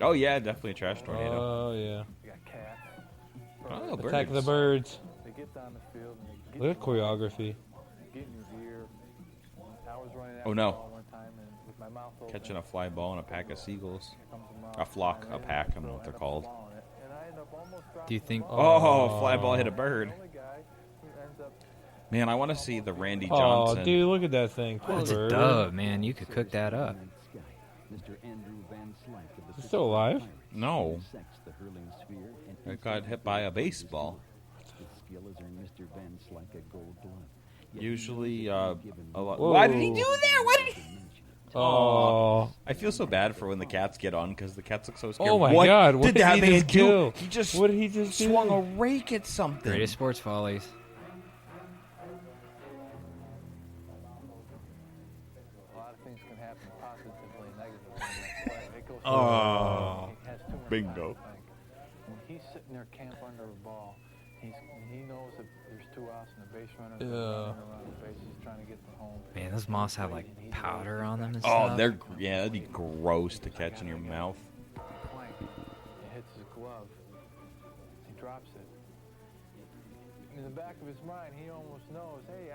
Oh, yeah, definitely a trash tornado. Oh, yeah. You got cats. Oh, birds. Attack of the Birds. They get down the field and they get Look at choreography. get in your ear. I was running Oh, after no. the ball one time and with my mouth open. Catching a fly ball and a pack of seagulls. Here comes a mouse. A flock, I a pack, I don't know what they're called. swallowing it, and I end up almost dropping Do you think? the ball. Oh, fly ball hit a bird. The only guy who ends up Man, I want to see the Randy Oh, Johnson. dude, look at that thing. Poor That's a bird. dove, man. You could cook that up. It's still alive? No. I got hit by a baseball. Usually, a lot. Whoa. Why did he do that? Why did he? Oh. I feel so bad for when the cats get on because the cats look so scared. Oh, my God. What did that he man just do? He just What did he just do? swung a rake at something. Greatest Sports Follies. a lot of things can happen positively and negatively. It goes Oh. he has too much Bingo. time to think. When he's sitting there camp under a ball, he knows that there's two outs and the base runner running around the bases trying to get to home. Man, those moths have like powder on them and Oh, stuff. that'd be gross to catch in your mouth. Plank. It hits his glove. He drops it. In the back of his mind, he almost knows, hey,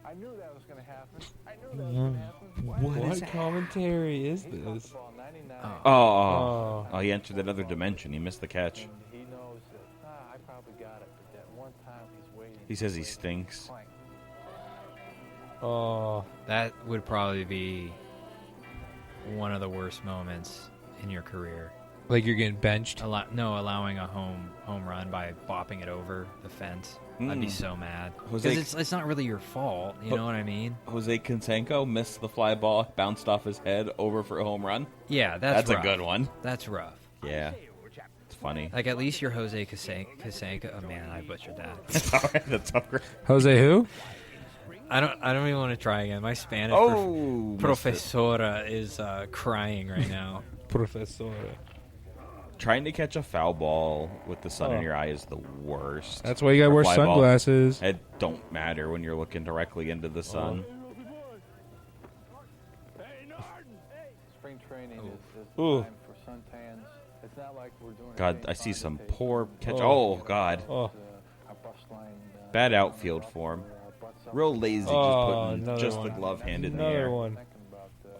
I knew that was going to happen. I knew that was going to happen. What commentary is He caught this? the ball 99. Oh, he entered that other dimension. He missed the catch. And he knows that, I probably got it, but that one time he's waiting. He says he stinks. Plank. Oh. That would probably be one of the worst moments in your career. Like you're getting benched? Allowing a home run by bopping it over the fence. I'd be so mad. Because Jose- it's not really your fault. You know what I mean? Jose Canseco missed the fly ball, bounced off his head, over for a home run. Yeah, that's rough. a good one. That's rough. Yeah, it's funny. Like, at least you're Jose Canseco. Oh, man, I butchered that. That's all right. That's all right. Jose who? I don't even want to try again. My Spanish profesora is crying right now. Professor. Trying to catch a foul ball with the sun in your eye is the worst. That's why you gotta Or wear fly ball. sunglasses. It don't matter when you're looking directly into the sun. Spring training is Ooh. time for suntans. It's not like we're doing God, I see some poor catch. Oh. Oh, God. Oh. Bad outfield form. Real lazy Oh, just putting another just one. the glove hand in the Another air. one.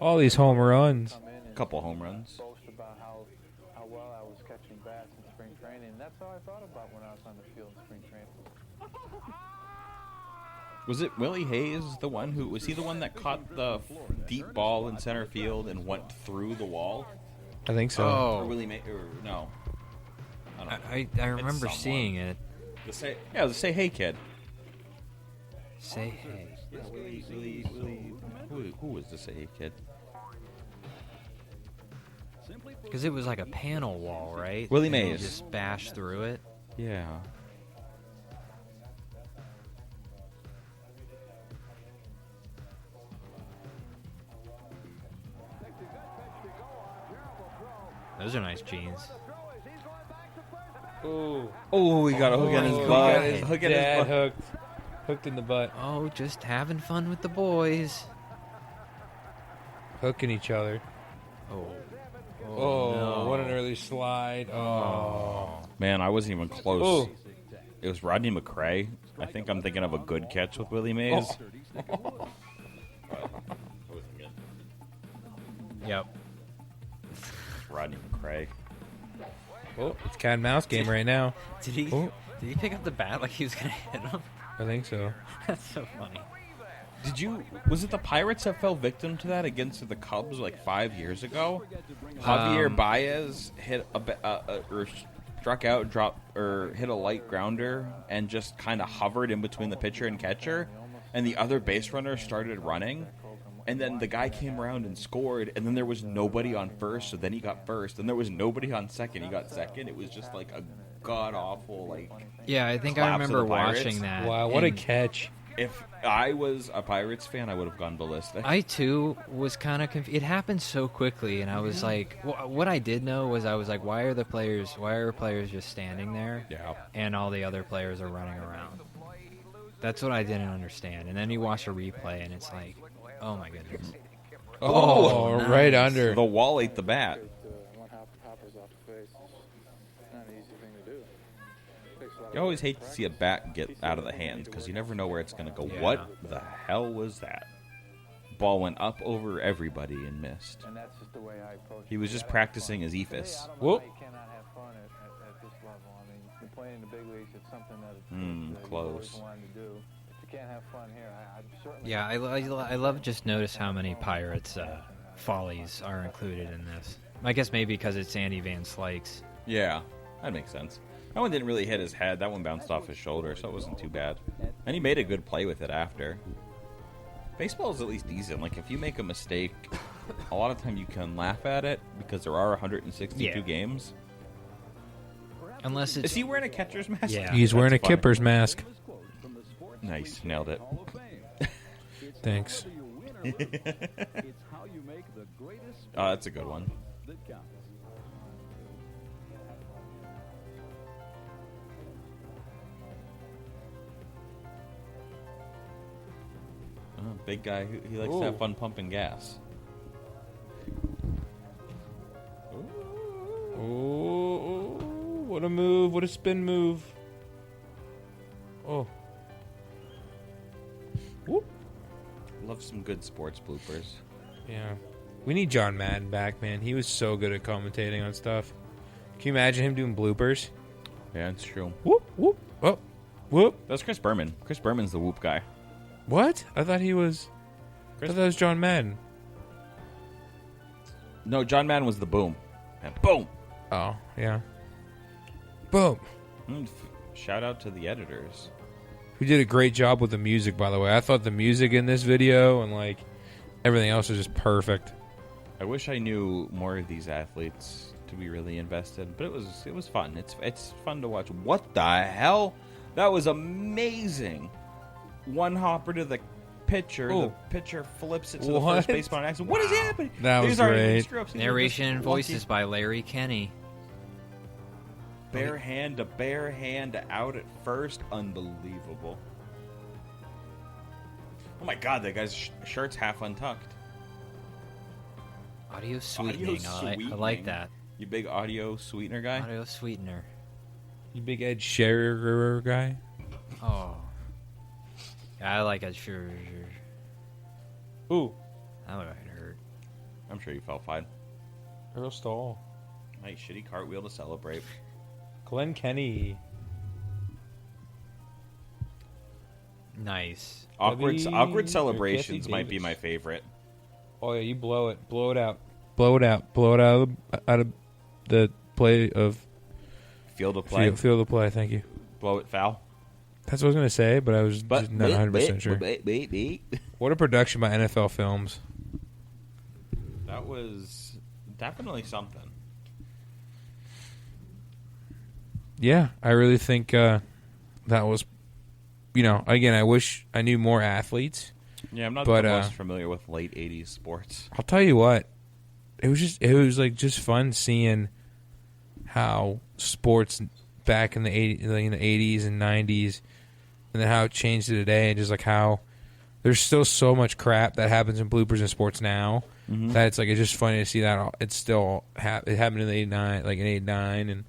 All these home runs. A couple home runs. Boast about how well I was catching bats in spring training. And that's how I thought about when I was on the field in spring training. Was it Willie Hayes the one who was he the one that caught the deep ball in center field and went through the wall? I think so. Or Willie or no. I don't know. I remember someone. seeing it. The say hey kid. Say hey. Who was the say hey kid? Because it was like a panel wall, right? Willie And you Mays. just bash through it. Yeah. Those are nice jeans. Ooh. Oh, he got a hook in his Oh, butt. got his Hook in his dad butt. hooked in the butt. Oh, just having fun with the boys. Hooking each other. Oh. Oh, no. what an early slide. Oh. Man, I wasn't even close. Oh. It was Rodney McRae. I think I'm thinking of a good catch with Willie Mays. Yep. Rodney McRae. Oh, it's cat and mouse game right now. Did he? Oh. Did he pick up the bat like he was gonna hit him? I think so. That's so funny. Was it the Pirates that fell victim to that against the Cubs like 5 years ago? Javier Baez hit or struck out, hit a light grounder, and just kind of hovered in between the pitcher and catcher, and the other base runner started running, and then the guy came around and scored, and then there was nobody on first, so then he got first, and there was nobody on second, he got second. It was just like a god awful Yeah, I think I collapse of remember the Pirates. watching that. Wow, what a and catch. If I was a Pirates fan, I would have gone ballistic. I too was kind of confused. It happened so quickly, and I was like, what I did know was I was like, why are players just standing there? Yeah. And all the other players are running around. That's what I didn't understand. And then you watch a replay, and it's like, oh my goodness. Oh, nice. right under. The wall ate the bat. One hoppers off the face is not an easy thing to do. Takes a lot You of always hate to see a bat get out of the hands because you never know where it's going to go. Yeah. What the hell was that? Ball went up over everybody and missed. And that's just the way I approach He was it. just I have practicing fun. his To me, ephus. I don't know Whoop. how you cannot have fun at this level. I mean, you're playing in the big leagues. It's something that you've always Close. wanted to do. If you can't have fun here, I certainly... Yeah, I love just notice how many Pirates Follies are included in this. I guess maybe because it's Andy Van Slyke's. Yeah, that makes sense. That one didn't really hit his head. That one bounced off his shoulder, so it wasn't too bad. And he made a good play with it after. Baseball is at least decent. Like, if you make a mistake, a lot of time you can laugh at it because there are 162 Yeah. games. Unless it's Is he wearing a catcher's mask? Yeah. He's wearing a That's funny. Kipper's mask. Nice, nailed it. Thanks. It's how you make the greatest Oh, that's a good one. that counts. Oh, big guy. He likes to have fun pumping gas. Oh, what a move. What a spin move. Oh. Whoop. Love some good sports bloopers. Yeah. We need John Madden back, man. He was so good at commentating on stuff. Can you imagine him doing bloopers? Yeah, it's true. Whoop, whoop, oh, whoop. That's Chris Berman. Chris Berman's the whoop guy. What? I thought he was... I thought that was John Madden. No, John Madden was the boom. And boom! Oh, yeah. Boom. Shout out to the editors. Who did a great job with the music, by the way. I thought the music in this video and, like, everything else was just perfect. I wish I knew more of these athletes to be really invested, but it was fun. It's fun to watch. What the hell? That was amazing. One hopper to the pitcher. Ooh. The pitcher flips it to the What? first baseman on accident. What is happening? That was These aren't even great. screw-ups. These are narration just and voices by Larry Kenny. bare hand to bare hand out at first. Unbelievable. Oh my god, that guy's shirt's half untucked. Audio sweetening. I like that. You big audio sweetener guy? Audio sweetener. You big Ed Shearer guy? Oh. Yeah, I like it. Sure. Ooh. That would hurt. I'm sure you felt fine. Earl Stahl. Nice shitty cartwheel to celebrate. Glenn Kenny. Nice. Awkward Or celebrations Kathy might be Davis. my favorite. Oh, yeah, you blow it. Blow it out. Blow it out. Blow it out of the play of... Field of play. Field of play, thank you. Blow it foul. That's what I was going to say, but I was just not 100% sure. What a production by NFL Films. That was definitely something. Yeah, I really think that was, again, I wish I knew more athletes. Yeah, I'm not But, the most familiar with late 80s sports. I'll tell you what, it was just fun seeing how sports back in the 80s and 90s, and then how it changed to today, and just like how there's still so much crap that happens in bloopers in sports now that it's just funny to see that it's still it happened in the 89, and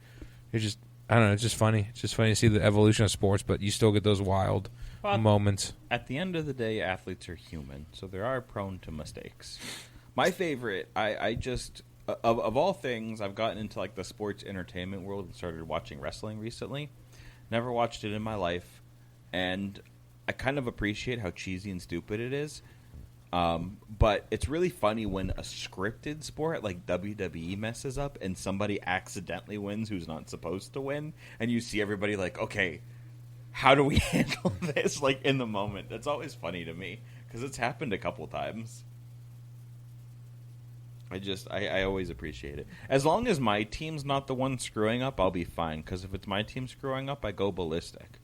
it's just, I don't know, it's just funny. It's just funny to see the evolution of sports, but you still get those wild moments. At the end of the day, athletes are human, so they are prone to mistakes. My favorite, I just, of all things, I've gotten into the sports entertainment world and started watching wrestling recently. Never watched it in my life, and I kind of appreciate how cheesy and stupid it is. But it's really funny when a scripted sport like WWE messes up and somebody accidentally wins who's not supposed to win, and you see everybody okay, how do we handle this in the moment? That's always funny to me because it's happened a couple times. I always appreciate it. As long as my team's not the one screwing up, I'll be fine, because if it's my team screwing up, I go ballistic.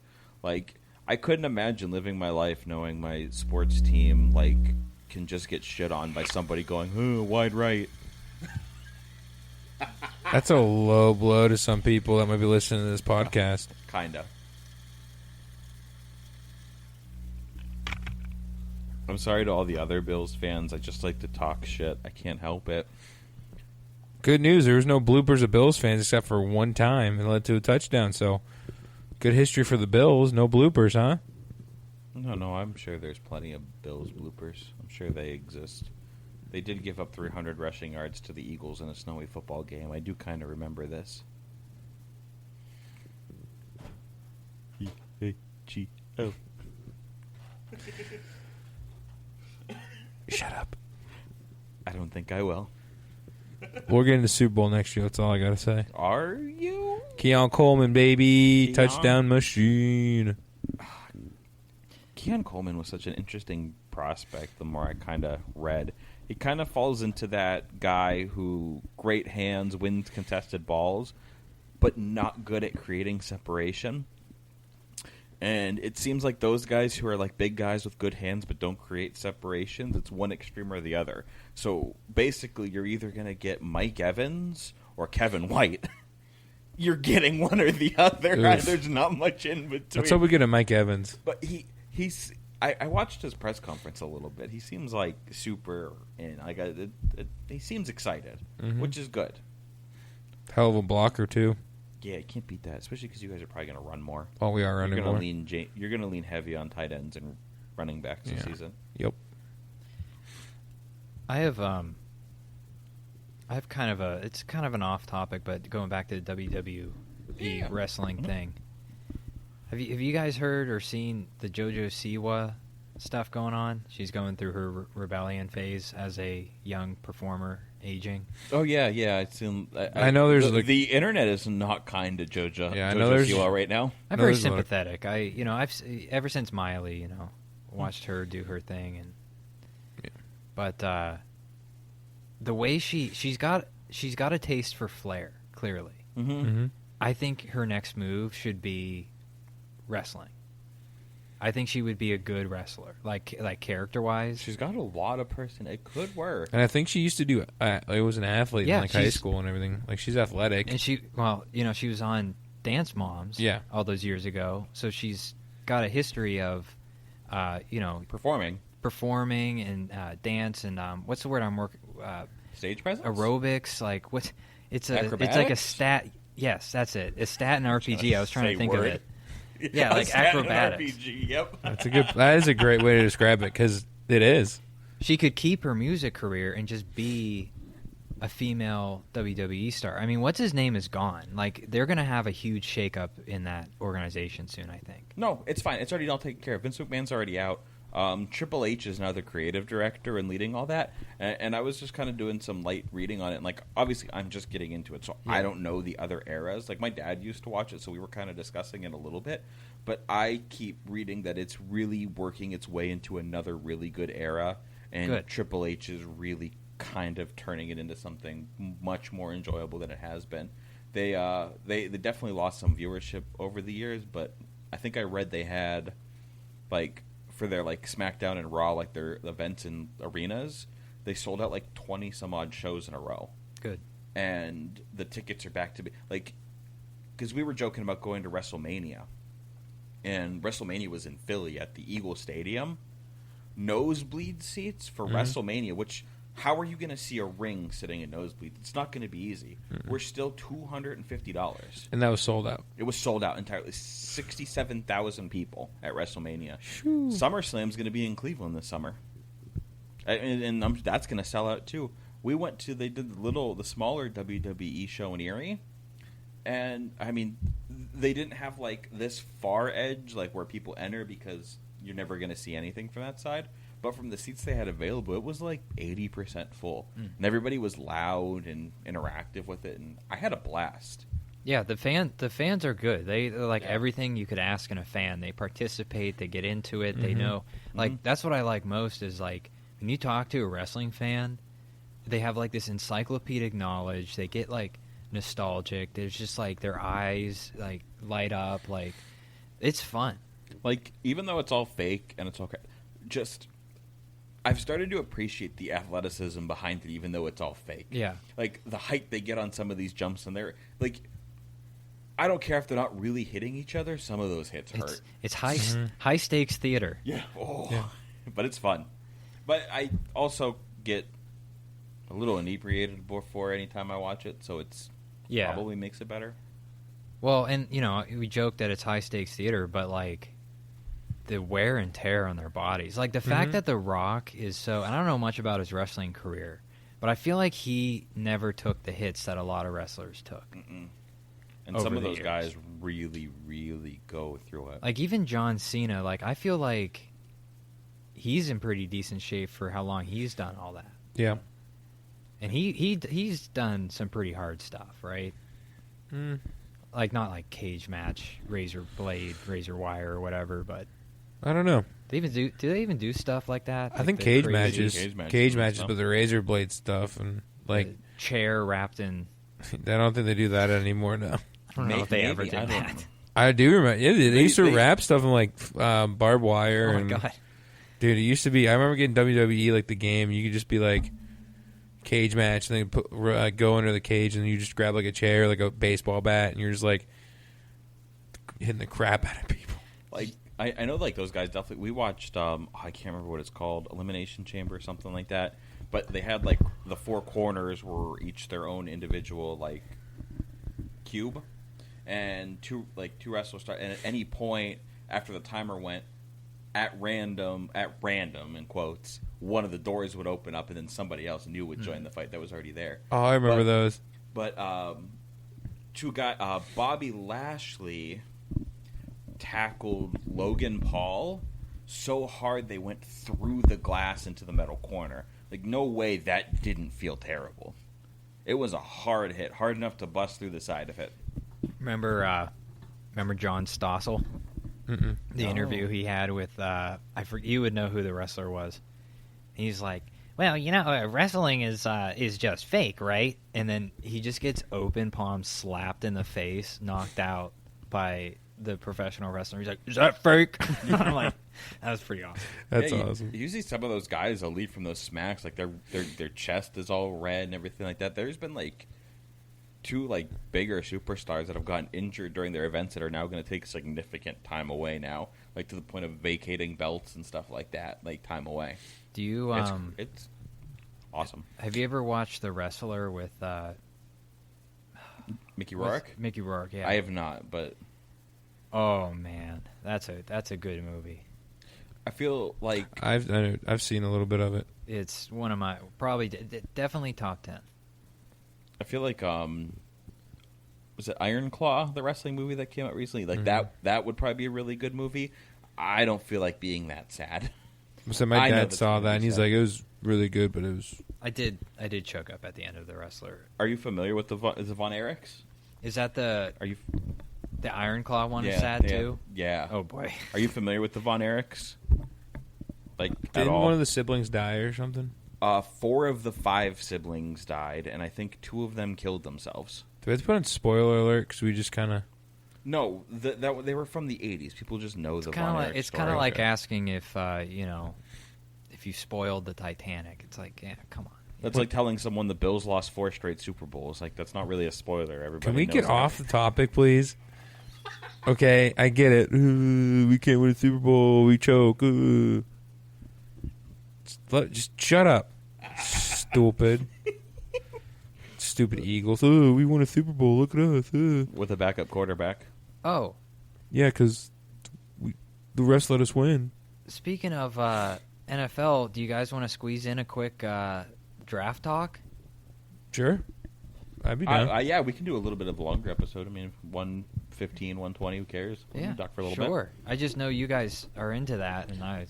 I couldn't imagine living my life knowing my sports team like can just get shit on by somebody going, "Oh, wide right." That's a low blow to some people that might be listening to this podcast. Kinda. I'm sorry to all the other Bills fans. I just like to talk shit. I can't help it. Good news, there was no bloopers of Bills fans except for one time and led to a touchdown. So, good history for the Bills. No bloopers, huh? No, I'm sure there's plenty of Bills bloopers. I'm sure they exist. They did give up 300 rushing yards to the Eagles in a snowy football game. I do kind of remember this. E-A-G-O. Shut up. I don't think I will. We're getting the Super Bowl next year. That's all I got to say. Are you? Keon Coleman, baby. Keon? Touchdown machine. Keon Coleman was such an interesting prospect the more I kind of read. He kind of falls into that guy who great hands, wins contested balls, but not good at creating separation. And it seems like those guys who are like big guys with good hands but don't create separations, it's one extreme or the other. So basically you're either going to get Mike Evans or Kevin White. You're getting one or the other. Oof. There's not much in between. Let's hope we get a Mike Evans. But he's I watched his press conference a little bit. He seems like super in. Like he seems excited, which is good. Hell of a blocker, too. Yeah, you can't beat that, especially because you guys are probably going to run more. Oh, we are running more. You're going to lean heavy on tight ends and running backs this season. Yep. I have kind of it's kind of an off topic, but going back to the WWE wrestling thing. Have you guys heard or seen the JoJo Siwa stuff going on? She's going through her rebellion phase as a young performer, aging. Oh yeah. I know there's the internet is not kind to JoJo. Yeah, I JoJo know there's Siwa right now. I'm very sympathetic. I've ever since Miley, watched her do her thing, but the way she's got a taste for flair. Clearly, I think her next move should be wrestling. I think she would be a good wrestler, like character wise. She's got a lot of person. It could work. And I think she used to do. It was an athlete in high school and everything. Like she's athletic. And she was on Dance Moms. Yeah. All those years ago. So she's got a history of, performing and dance and what's the word I'm working? Stage presence. Aerobics. Like what? It's like a stat. Yes, that's it. A stat in RPG. I was trying to think of it. Yeah, like acrobatics. RPG, yep. That is a great way to describe it because it is. She could keep her music career and just be a female WWE star. I mean, what's his name is gone. Like they're going to have a huge shakeup in that organization soon, I think. No, it's fine. It's already all taken care of. Vince McMahon's already out. Triple H is now the creative director and leading all that. And I was just kind of doing some light reading on it. And like, obviously, I'm just getting into it, so I don't know the other eras. Like, my dad used to watch it, so we were kind of discussing it a little bit. But I keep reading that it's really working its way into another really good era. And Triple H is really kind of turning it into something much more enjoyable than it has been. They definitely lost some viewership over the years, but I think I read they had, like, for their like SmackDown and Raw, like their events in arenas, they sold out like 20 some odd shows in a row. Good. And the tickets are back to be like, because we were joking about going to WrestleMania, and WrestleMania was in Philly at the Eagle Stadium. Nosebleed seats for WrestleMania, which how are you going to see a ring sitting in nosebleed? It's not going to be easy. We're still $250. And that was sold out. It was sold out entirely. 67,000 people at WrestleMania. SummerSlam's going to be in Cleveland this summer. And that's going to sell out too. We went to, they did the smaller WWE show in Erie. And, I mean, they didn't have like this far edge, like where people enter because you're never going to see anything from that side. But from the seats they had available, it was like 80% full. And everybody was loud and interactive with it. And I had a blast. Yeah, the fans are good. They're like everything you could ask in a fan. They participate. They get into it. They know. Like, that's what I like most is, like, when you talk to a wrestling fan, they have, like, this encyclopedic knowledge. They get, like, nostalgic. There's just, like, their eyes, like, light up. Like, it's fun. Like, even though it's all fake and it's okay, just I've started to appreciate the athleticism behind it, even though it's all fake. Yeah. Like, the height they get on some of these jumps, and they're like, I don't care if they're not really hitting each other. Some of those hits hurt. It's high stakes theater. Yeah. Oh. Yeah. But it's fun. But I also get a little inebriated before any time I watch it, so it's probably makes it better. Well, and we joke that it's high stakes theater, but like the wear and tear on their bodies, like the fact that The Rock is so. I don't know much about his wrestling career, but I feel like he never took the hits that a lot of wrestlers took. Mm-mm. And some of those guys really, really go through it. Like even John Cena, like I feel like he's in pretty decent shape for how long he's done all that. Yeah. And he's done some pretty hard stuff, right? Like not like cage match, razor blade, razor wire, or whatever. But I don't know. Do they even do stuff like that? I Like think the cage crazy matches, but the razor blade stuff and like chair wrapped in. I don't think they do that anymore now. I don't know if they ever did that. I do remember. Yeah, they used to wrap stuff in like barbed wire. Oh my god, dude! It used to be. I remember getting WWE like the game. You could just be like cage match, and then go under the cage, and you just grab like a chair, like a baseball bat, and you're just like hitting the crap out of people. Like I know, like those guys definitely. We watched. I can't remember what it's called, Elimination Chamber or something like that. But they had like the four corners were each their own individual like cube, and two wrestlers start. And at any point after the timer went, at random in quotes, one of the doors would open up, and then somebody else new would join the fight that was already there. Oh, I remember those. But Bobby Lashley tackled Logan Paul so hard they went through the glass into the metal corner. Like, no way that didn't feel terrible. It was a hard hit, hard enough to bust through the side of it. Remember John Stossel? The interview he had with you would know who the wrestler was. He's like, well, wrestling is just fake, right? And then he just gets open palm slapped in the face, knocked out by the professional wrestler. He's like, is that fake? I'm like, that was pretty awesome. That's awesome. You see some of those guys that leave from those smacks, like their chest is all red and everything like that. There's been like two like bigger superstars that have gotten injured during their events that are now going to take significant time away now, like to the point of vacating belts and stuff like that, like time away. Do you? It's awesome. Have you ever watched The Wrestler with Mickey Rourke? Mickey Rourke, yeah. I have not, but oh man, that's a good movie. I feel like I've seen a little bit of it. It's one of my definitely top 10. I feel like was it Iron Claw, the wrestling movie that came out recently? Like that would probably be a really good movie. I don't feel like being that sad. So my dad saw that and he's like, it was really good, but it was. I did choke up at the end of The Wrestler. Are you familiar with the Von Erichs? Is that the Iron Claw one? Yeah, Is sad too? Yeah. Oh boy. Are you familiar with the Von Erichs? Like didn't at all? one of the siblings die or something? 4 of the 5 siblings died, and I think 2 of them killed themselves. Do we have to put on spoiler alert? Because we just kind of... No, they were from the 80s. People just know the Von Erich It's story. kind of like asking if you spoiled the Titanic. It's like, yeah, come on. That's like telling someone the Bills lost 4 straight Super Bowls. Like, that's not really a spoiler. Everybody Can we knows get that. off the topic, please? Okay, I get it. We can't win a Super Bowl. We choke. Just shut up. Stupid. Stupid Eagles. Oh, we won a Super Bowl. Look at us. With a backup quarterback. Oh. Yeah, because the rest let us win. Speaking of NFL, do you guys want to squeeze in a quick draft talk? Sure. I'd be down. Yeah, we can do a little bit of a longer episode. I mean, 115, 120, who cares? We can talk for a little bit. Sure. I just know you guys are into that, and I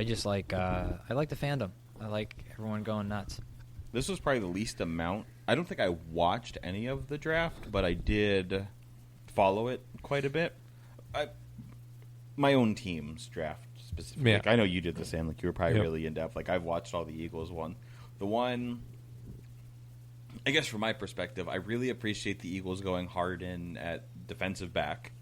just like I like the fandom. I like everyone going nuts. This was probably the least amount. I don't think I watched any of the draft, but I did follow it quite a bit. My own team's draft specifically. Yeah. Like, I know you did the same. Like, you were probably really in depth. Like, I've watched all the Eagles one. The one, I guess from my perspective, I really appreciate the Eagles going hard in at defensive back.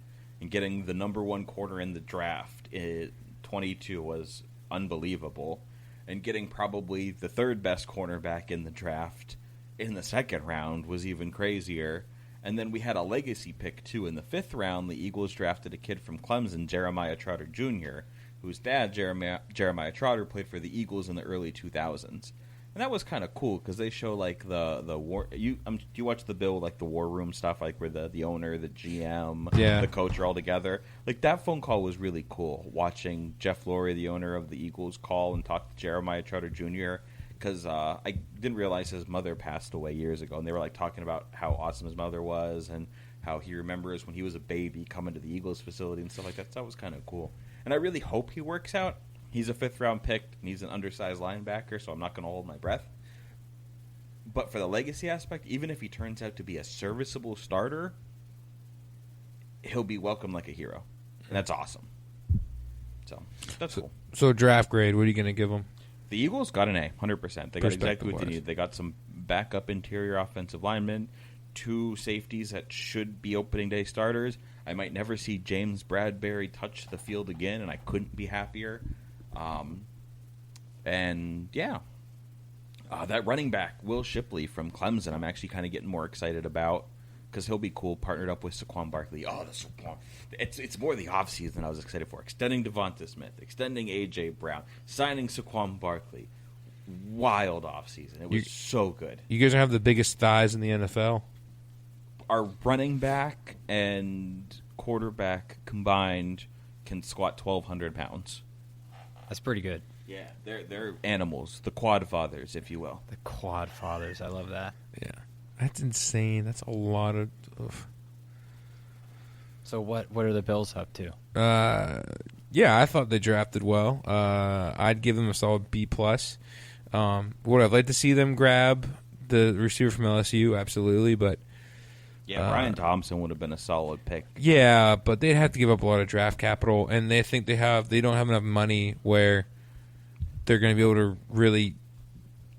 and getting the number 1 corner in the draft in 22 was unbelievable, and getting probably the 3rd best cornerback in the draft in the 2nd round was even crazier. And then we had a legacy pick, too. In the 5th round, the Eagles drafted a kid from Clemson, Jeremiah Trotter Jr., whose dad, Jeremiah Trotter, played for the Eagles in the early 2000s. And that was kind of cool because they show, like, the war... You watch the Bill, like, the war room stuff, like, where the owner, the GM, the coach are all together. Like, that phone call was really cool, watching Jeff Lurie, the owner of the Eagles, call and talk to Jeremiah Trotter Jr., because I didn't realize his mother passed away years ago, and they were like talking about how awesome his mother was and how he remembers when he was a baby coming to the Eagles facility and stuff like that. So that was kind of cool, and I really hope he works out. He's a 5th round pick, and he's an undersized linebacker, so I'm not going to hold my breath. But for the legacy aspect, even if he turns out to be a serviceable starter, he'll be welcomed like a hero, and that's awesome. So that's cool. So draft grade, what are you going to give him? The Eagles got an A, 100%. They got exactly what they needed. They got some backup interior offensive linemen, 2 safeties that should be opening day starters. I might never see James Bradbury touch the field again, and I couldn't be happier. That running back, Will Shipley from Clemson, I'm actually kind of getting more excited about because he'll be cool, partnered up with Saquon Barkley. Oh, the Saquon. It's more the offseason than I was excited for. Extending Devonta Smith, extending A.J. Brown, signing Saquon Barkley. Wild offseason. It was so good. You guys have the biggest thighs in the NFL? Our running back and quarterback combined can squat 1,200 pounds. That's pretty good. Yeah, they're animals, the quad fathers, if you will. The quad fathers, I love that. Yeah. That's insane. That's a lot of... Oof. So what are the Bills up to? Yeah, I thought they drafted well. I'd give them a solid B+. Would I like to see them grab the receiver from LSU? Absolutely, but... Yeah, Brian Thompson would have been a solid pick. Yeah, but they'd have to give up a lot of draft capital, and they think they don't have enough money where they're going to be able to really,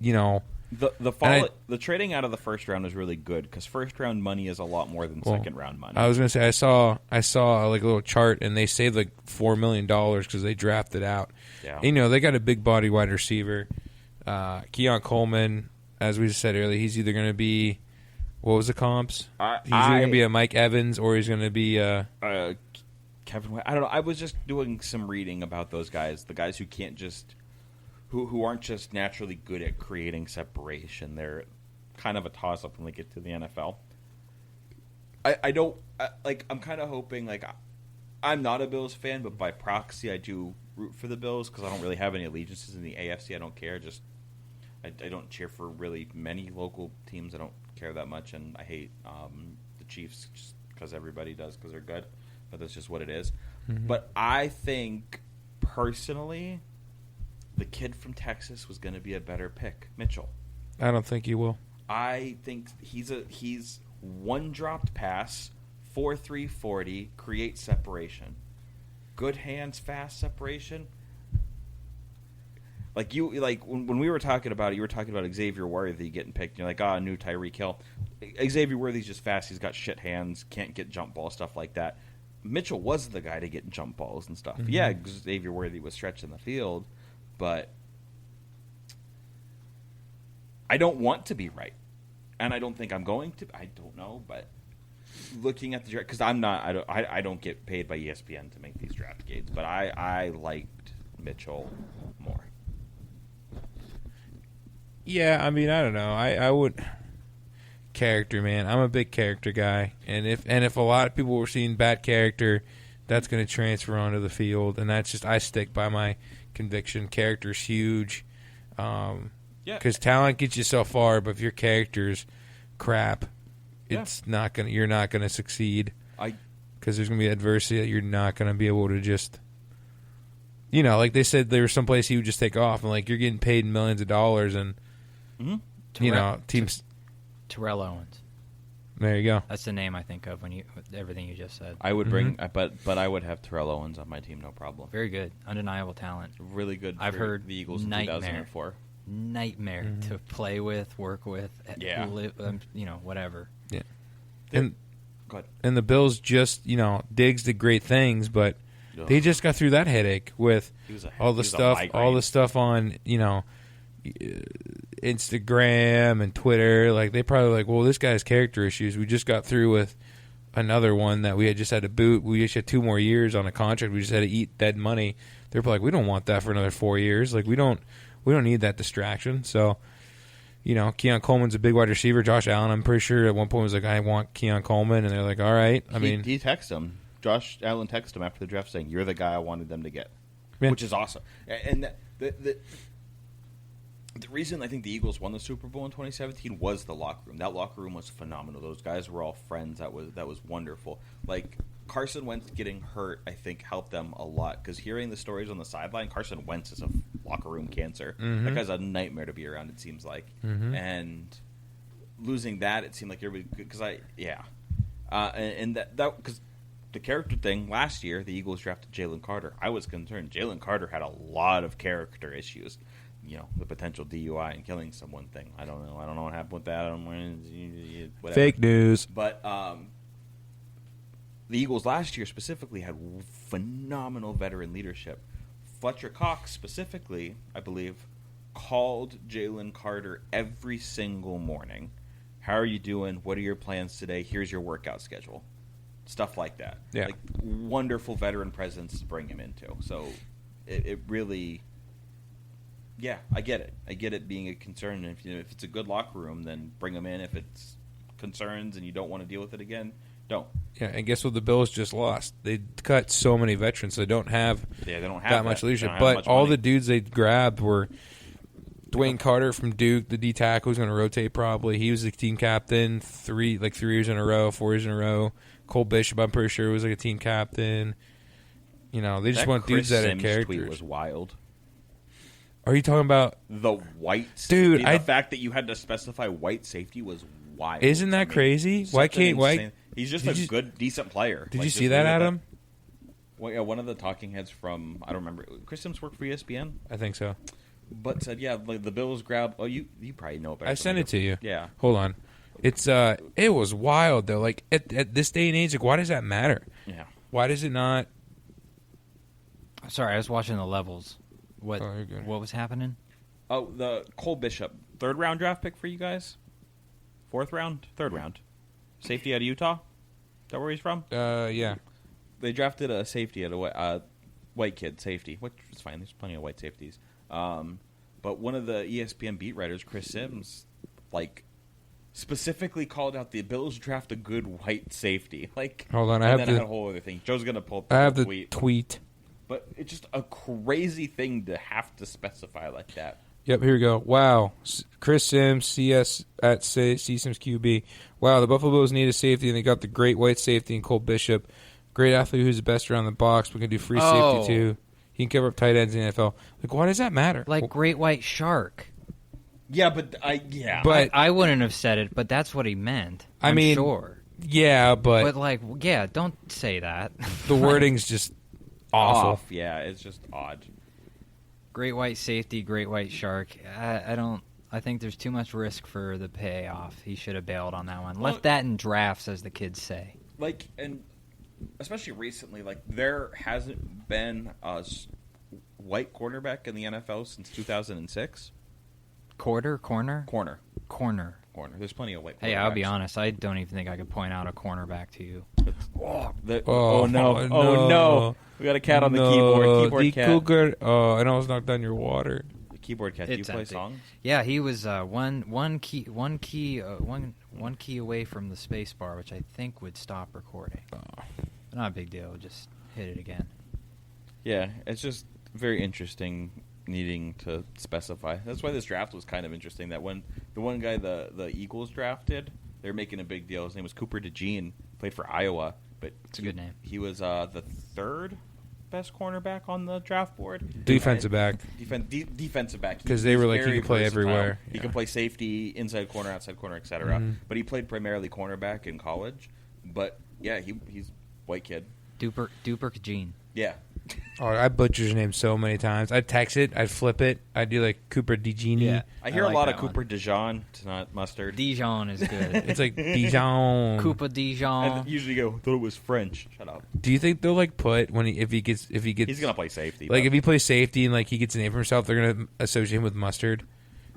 The trading out of the first round is really good because first round money is a lot more than second round money. I was going to say I saw like a little chart, and they saved like $4 million because they drafted out. Yeah. They got a big body wide receiver, Keon Coleman. As we said earlier, he's either going to be... What was the comps? He's either going to be a Mike Evans or he's going to be Kevin White. I don't know. I was just doing some reading about those guys, the guys who can't just who aren't just naturally good at creating separation. They're kind of a toss up when they get to the NFL. I'm kind of hoping I'm not a Bills fan, but by proxy I do root for the Bills because I don't really have any allegiances in the AFC. I don't care. I don't cheer for really many local teams. I don't care that much, and I hate the Chiefs just because everybody does because they're good, but that's just what it is. Mm-hmm. But I think personally the kid from Texas was going to be a better pick, Mitchell. I don't think he will. I think he's one dropped pass, 4.3 40, create separation, good hands, fast separation. When we were talking about it, you were talking about Xavier Worthy getting picked. You're like, new Tyreek Hill. Xavier Worthy's just fast. He's got shit hands, can't get jump ball, stuff like that. Mitchell was the guy to get jump balls and stuff. Mm-hmm. Yeah, Xavier Worthy was stretching the field, but I don't want to be right, and I don't think I'm going to. I don't know, but looking at the draft, because I don't get paid by ESPN to make these draft grades, but I liked Mitchell more. Yeah, I mean, I don't know. I would character, man. I'm a big character guy, and if a lot of people were seeing bad character, that's going to transfer onto the field, and that's just I stick by my conviction. Character's huge, because talent gets you so far, but if your character's crap, it's not gonna. You're not going to succeed. Because there's going to be adversity that you're not going to be able to just. Like they said, there was some place he would just take off, and you're getting paid millions of dollars, and teams. Terrell Owens. There you go. That's the name I think of with everything you just said. I would bring, but I would have Terrell Owens on my team, no problem. Very good, undeniable talent. Really good. I've heard the Eagles in nightmare. 2004. Nightmare to play with, work with. Yeah. Whatever. Yeah. and the Bills just, Diggs did great things, but they just got through that headache with all the stuff on, Instagram and Twitter. Like, they probably well, this guy has character issues. We just got through with another one that we had just had to boot. We just had 2 more years on a contract. We just had to eat dead money. They're like, we don't want that for another 4 years. Like, we don't need that distraction. So, Keon Coleman's a big wide receiver. Josh Allen, I'm pretty sure at one point was like, I want Keon Coleman, and they're like, all right. He texted him. Josh Allen texted him after the draft saying, "You're the guy I wanted them to get," which is awesome. And the reason I think the Eagles won the Super Bowl in 2017 was the locker room. That locker room was phenomenal. Those guys were all friends. That was wonderful. Like, Carson Wentz getting hurt, I think, helped them a lot, because hearing the stories on the sideline, Carson Wentz is a locker room cancer. Mm-hmm. That guy's a nightmare to be around, it seems like. Mm-hmm. And losing that, it seemed like everybody, because because the character thing last year, the Eagles drafted Jalen Carter. I was concerned. Jalen Carter had a lot of character issues. The potential DUI and killing someone thing. I don't know what happened with that. Whatever. Fake news. But the Eagles last year specifically had phenomenal veteran leadership. Fletcher Cox specifically, I believe, called Jalen Carter every single morning. How are you doing? What are your plans today? Here's your workout schedule. Stuff like that. Yeah. Like, wonderful veteran presence to bring him into. So it really... Yeah, I get it. I get it being a concern. If it's a good locker room, then bring them in. If it's concerns and you don't want to deal with it again, don't. Yeah, and guess what? The Bills just lost. They cut so many veterans. They don't have that much leadership. But all the dudes they grabbed were Dwayne Carter from Duke, the D tackle, who's going to rotate probably. He was the team captain 3 years in a row, 4 years in a row. Cole Bishop, I'm pretty sure, was like a team captain. They just want dudes that have characters. Tweet was wild. Are you talking about the white safety? Dude, the fact that you had to specify white safety was wild. Isn't that crazy? Why can't He's just a good, decent player. Did you see that, Adam? Well, yeah, one of the talking heads from, I don't remember, Chris Sims worked for ESPN? I think so. But said, like, the Bills grabbed, you probably know better. I sent it to you. Yeah. Hold on. It was wild, though. Like, at this day and age, like, why does that matter? Yeah. Why does it not? Sorry, I was watching the levels. What was happening? Oh, the Cole Bishop, 3rd round draft pick for you guys? 4th round? 3rd round. Safety out of Utah? Is that where he's from? Yeah. They drafted a safety at a white kid safety, which is fine. There's plenty of white safeties. But one of the ESPN beat writers, Chris Sims, specifically called out the Bills draft a good white safety. Hold on, I had a whole other thing. Joe's gonna pull up the tweet. But it's just a crazy thing to have to specify like that. Yep, here we go. Wow. Chris Sims, CS at C Sims QB. Wow, the Buffalo Bills need a safety, and they got the great white safety in Cole Bishop. Great athlete who's the best around the box. We can do free safety, too. He can cover up tight ends in the NFL. Why does that matter? Like great white shark. Yeah, but I wouldn't have said it, but that's what he meant. I'm sure. Yeah, but don't say that. The wording's just awful. Yeah, it's just odd. Great white safety, great white shark. I think there's too much risk for the payoff. He should have bailed on that one. Left that in drafts, as the kids say. And especially recently, there hasn't been a white quarterback in the NFL since 2006. Corner. There's plenty of white quarterbacks. Hey, I'll be honest. I don't even think I could point out a cornerback to you. Oh no! We got a cat on the keyboard. Keyboard cat. Cougar. Oh, and I was knocked down your water. The keyboard cat. Do you play songs? Yeah, he was one key away from the space bar, which I think would stop recording. Oh. Not a big deal. Just hit it again. Yeah, it's just very interesting needing to specify. That's why this draft was kind of interesting. That when the one guy the Eagles drafted, they were making a big deal. His name was Cooper DeJean. Played for Iowa, but it's a good name. He was the 3rd best cornerback on the draft board. Defensive back. Defensive back. Because they were he could play everywhere. He could play safety, inside corner, outside corner, etc. Mm-hmm. But he played primarily cornerback in college. But yeah, he's white kid. Duper Kajin. Yeah. Oh, I butcher his name so many times. I'd text it. I'd flip it. I'd do like Cooper DeGenie. Yeah. I hear I like a lot of that one. Cooper Dijon. It's not mustard. Dijon is good. It's like Dijon. Coupe I Dijon. usually go, thought it was French. Shut up. Do you think they'll like put when if he gets He's gonna play safety. like but if he plays safety and like he gets a name for himself, they're gonna associate him with mustard.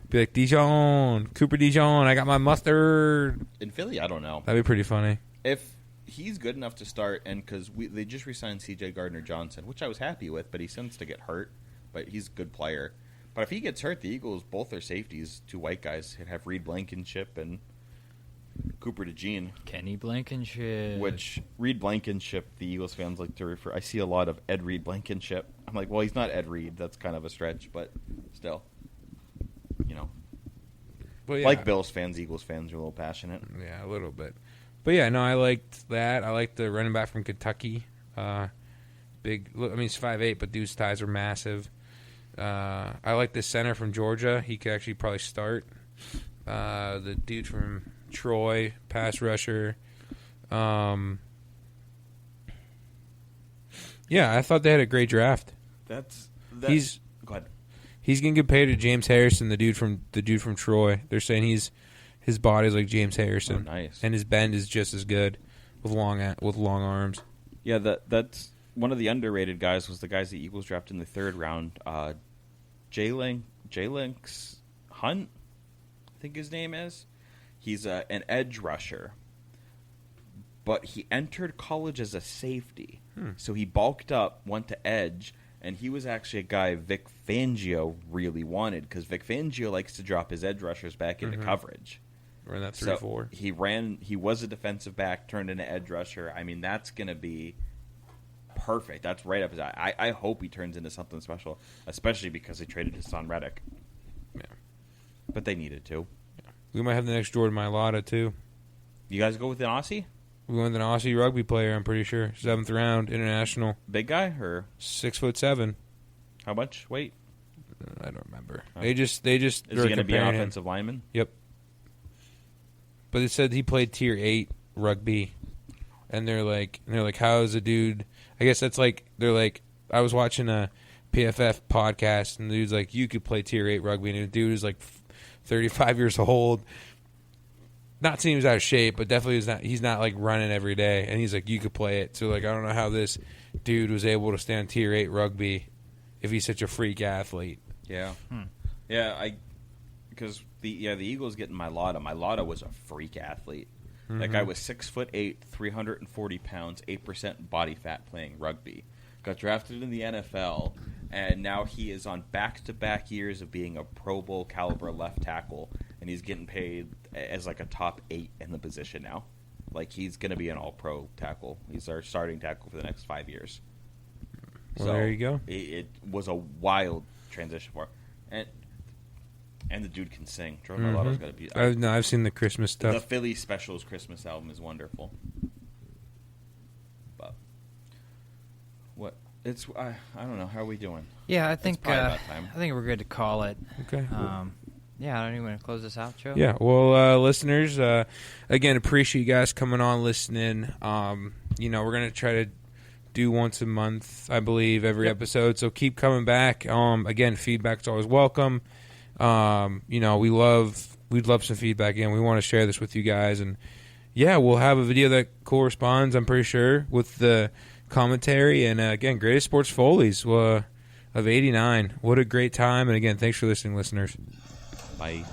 Be like Dijon, Cooper Dijon. I got my mustard. in Philly, I don't know That'd be pretty funny. if he's good enough to start. And because they just re-signed C.J. Gardner-Johnson, which I was happy with, but he tends to get hurt. But he's a good player. But if he gets hurt, the Eagles, both their safeties, 2 white guys, have Reed Blankenship and Cooper DeJean. Kenny Blankenship. Which Reed Blankenship, the Eagles fans like to refer. I see a lot of Ed Reed Blankenship. I'm like, well, he's not Ed Reed. That's kind of a stretch, but still, you know, But yeah, like Bills fans, Eagles fans are a little passionate. Yeah, a little bit. But yeah, no, I liked that. I liked the running back from Kentucky. Big. I mean, he's 5'8", but dude's thighs are massive. I like the center from Georgia. He could actually probably start. The dude from Troy, pass rusher. Yeah, I thought they had a great draft. That's He's go ahead. he's gonna compare to James Harrison, the dude from Troy. They're saying his body's like James Harrison. Oh, nice. And his bend is just as good with long arms. Yeah, that's one of the underrated guys. Was the guys the Eagles drafted in the 3rd round. Jalenx Hunt, I think his name is. He's an edge rusher, but he entered college as a safety. So he bulked up, went to edge, and he was actually a guy Vic Fangio really wanted because Vic Fangio likes to drop his edge rushers back into coverage. Run that So 3-4. he was a defensive back, turned into edge rusher. I mean, that's going to be perfect. That's right up his eye. I hope he turns into something special, especially because they traded his son Reddick. Yeah. But they needed to. We might have the next Jordan Mailata too. You guys go with an Aussie? We went with an Aussie rugby player. I'm pretty sure 7th round international, Big guy or 6'7". how much weight? I don't remember. Oh. They just Is he going to be an comparing him. offensive lineman? Yep. But it said he played tier 8 rugby, and they're like, how is a dude? I guess that's like they're like. I was watching a PFF podcast, and the dude's like, you could play tier 8 rugby, and the dude is like 35 years old. Not saying he was out of shape, but definitely he's not like running every day, and he's like, you could play it. So like, I don't know how this dude was able to stay on tier 8 rugby if he's such a freak athlete. Yeah. Yeah, because the Eagles getting Mailata. Mailata was a freak athlete. That guy was 6'8", 340 pounds, 8% body fat playing rugby. Got drafted in the NFL, and now he is on back-to-back years of being a Pro Bowl caliber left tackle, and he's getting paid as like a top 8 in the position now. Like he's going to be an All-Pro tackle. He's our starting tackle for the next 5 years. Well, there you go. It was a wild transition for him. And the dude can sing. Jordan Mailata's got to be. I've seen the Christmas stuff. The Philly Specials Christmas album is wonderful. But what? It's I don't know. How are we doing? Yeah, I think probably about time. I think we're good to call it. Okay. Yeah, I don't even want to close this out, Joe. Yeah, well, listeners, again, appreciate you guys coming on, listening. We're going to try to do once a month, I believe, every episode, so keep coming back. Again, feedback's always welcome. We'd love some feedback, and we want to share this with you guys, and yeah, we'll have a video that corresponds, I'm pretty sure, with the commentary, and again, Greatest Sports Follies of '89. What a great time, and again, thanks for listening, listeners. Bye.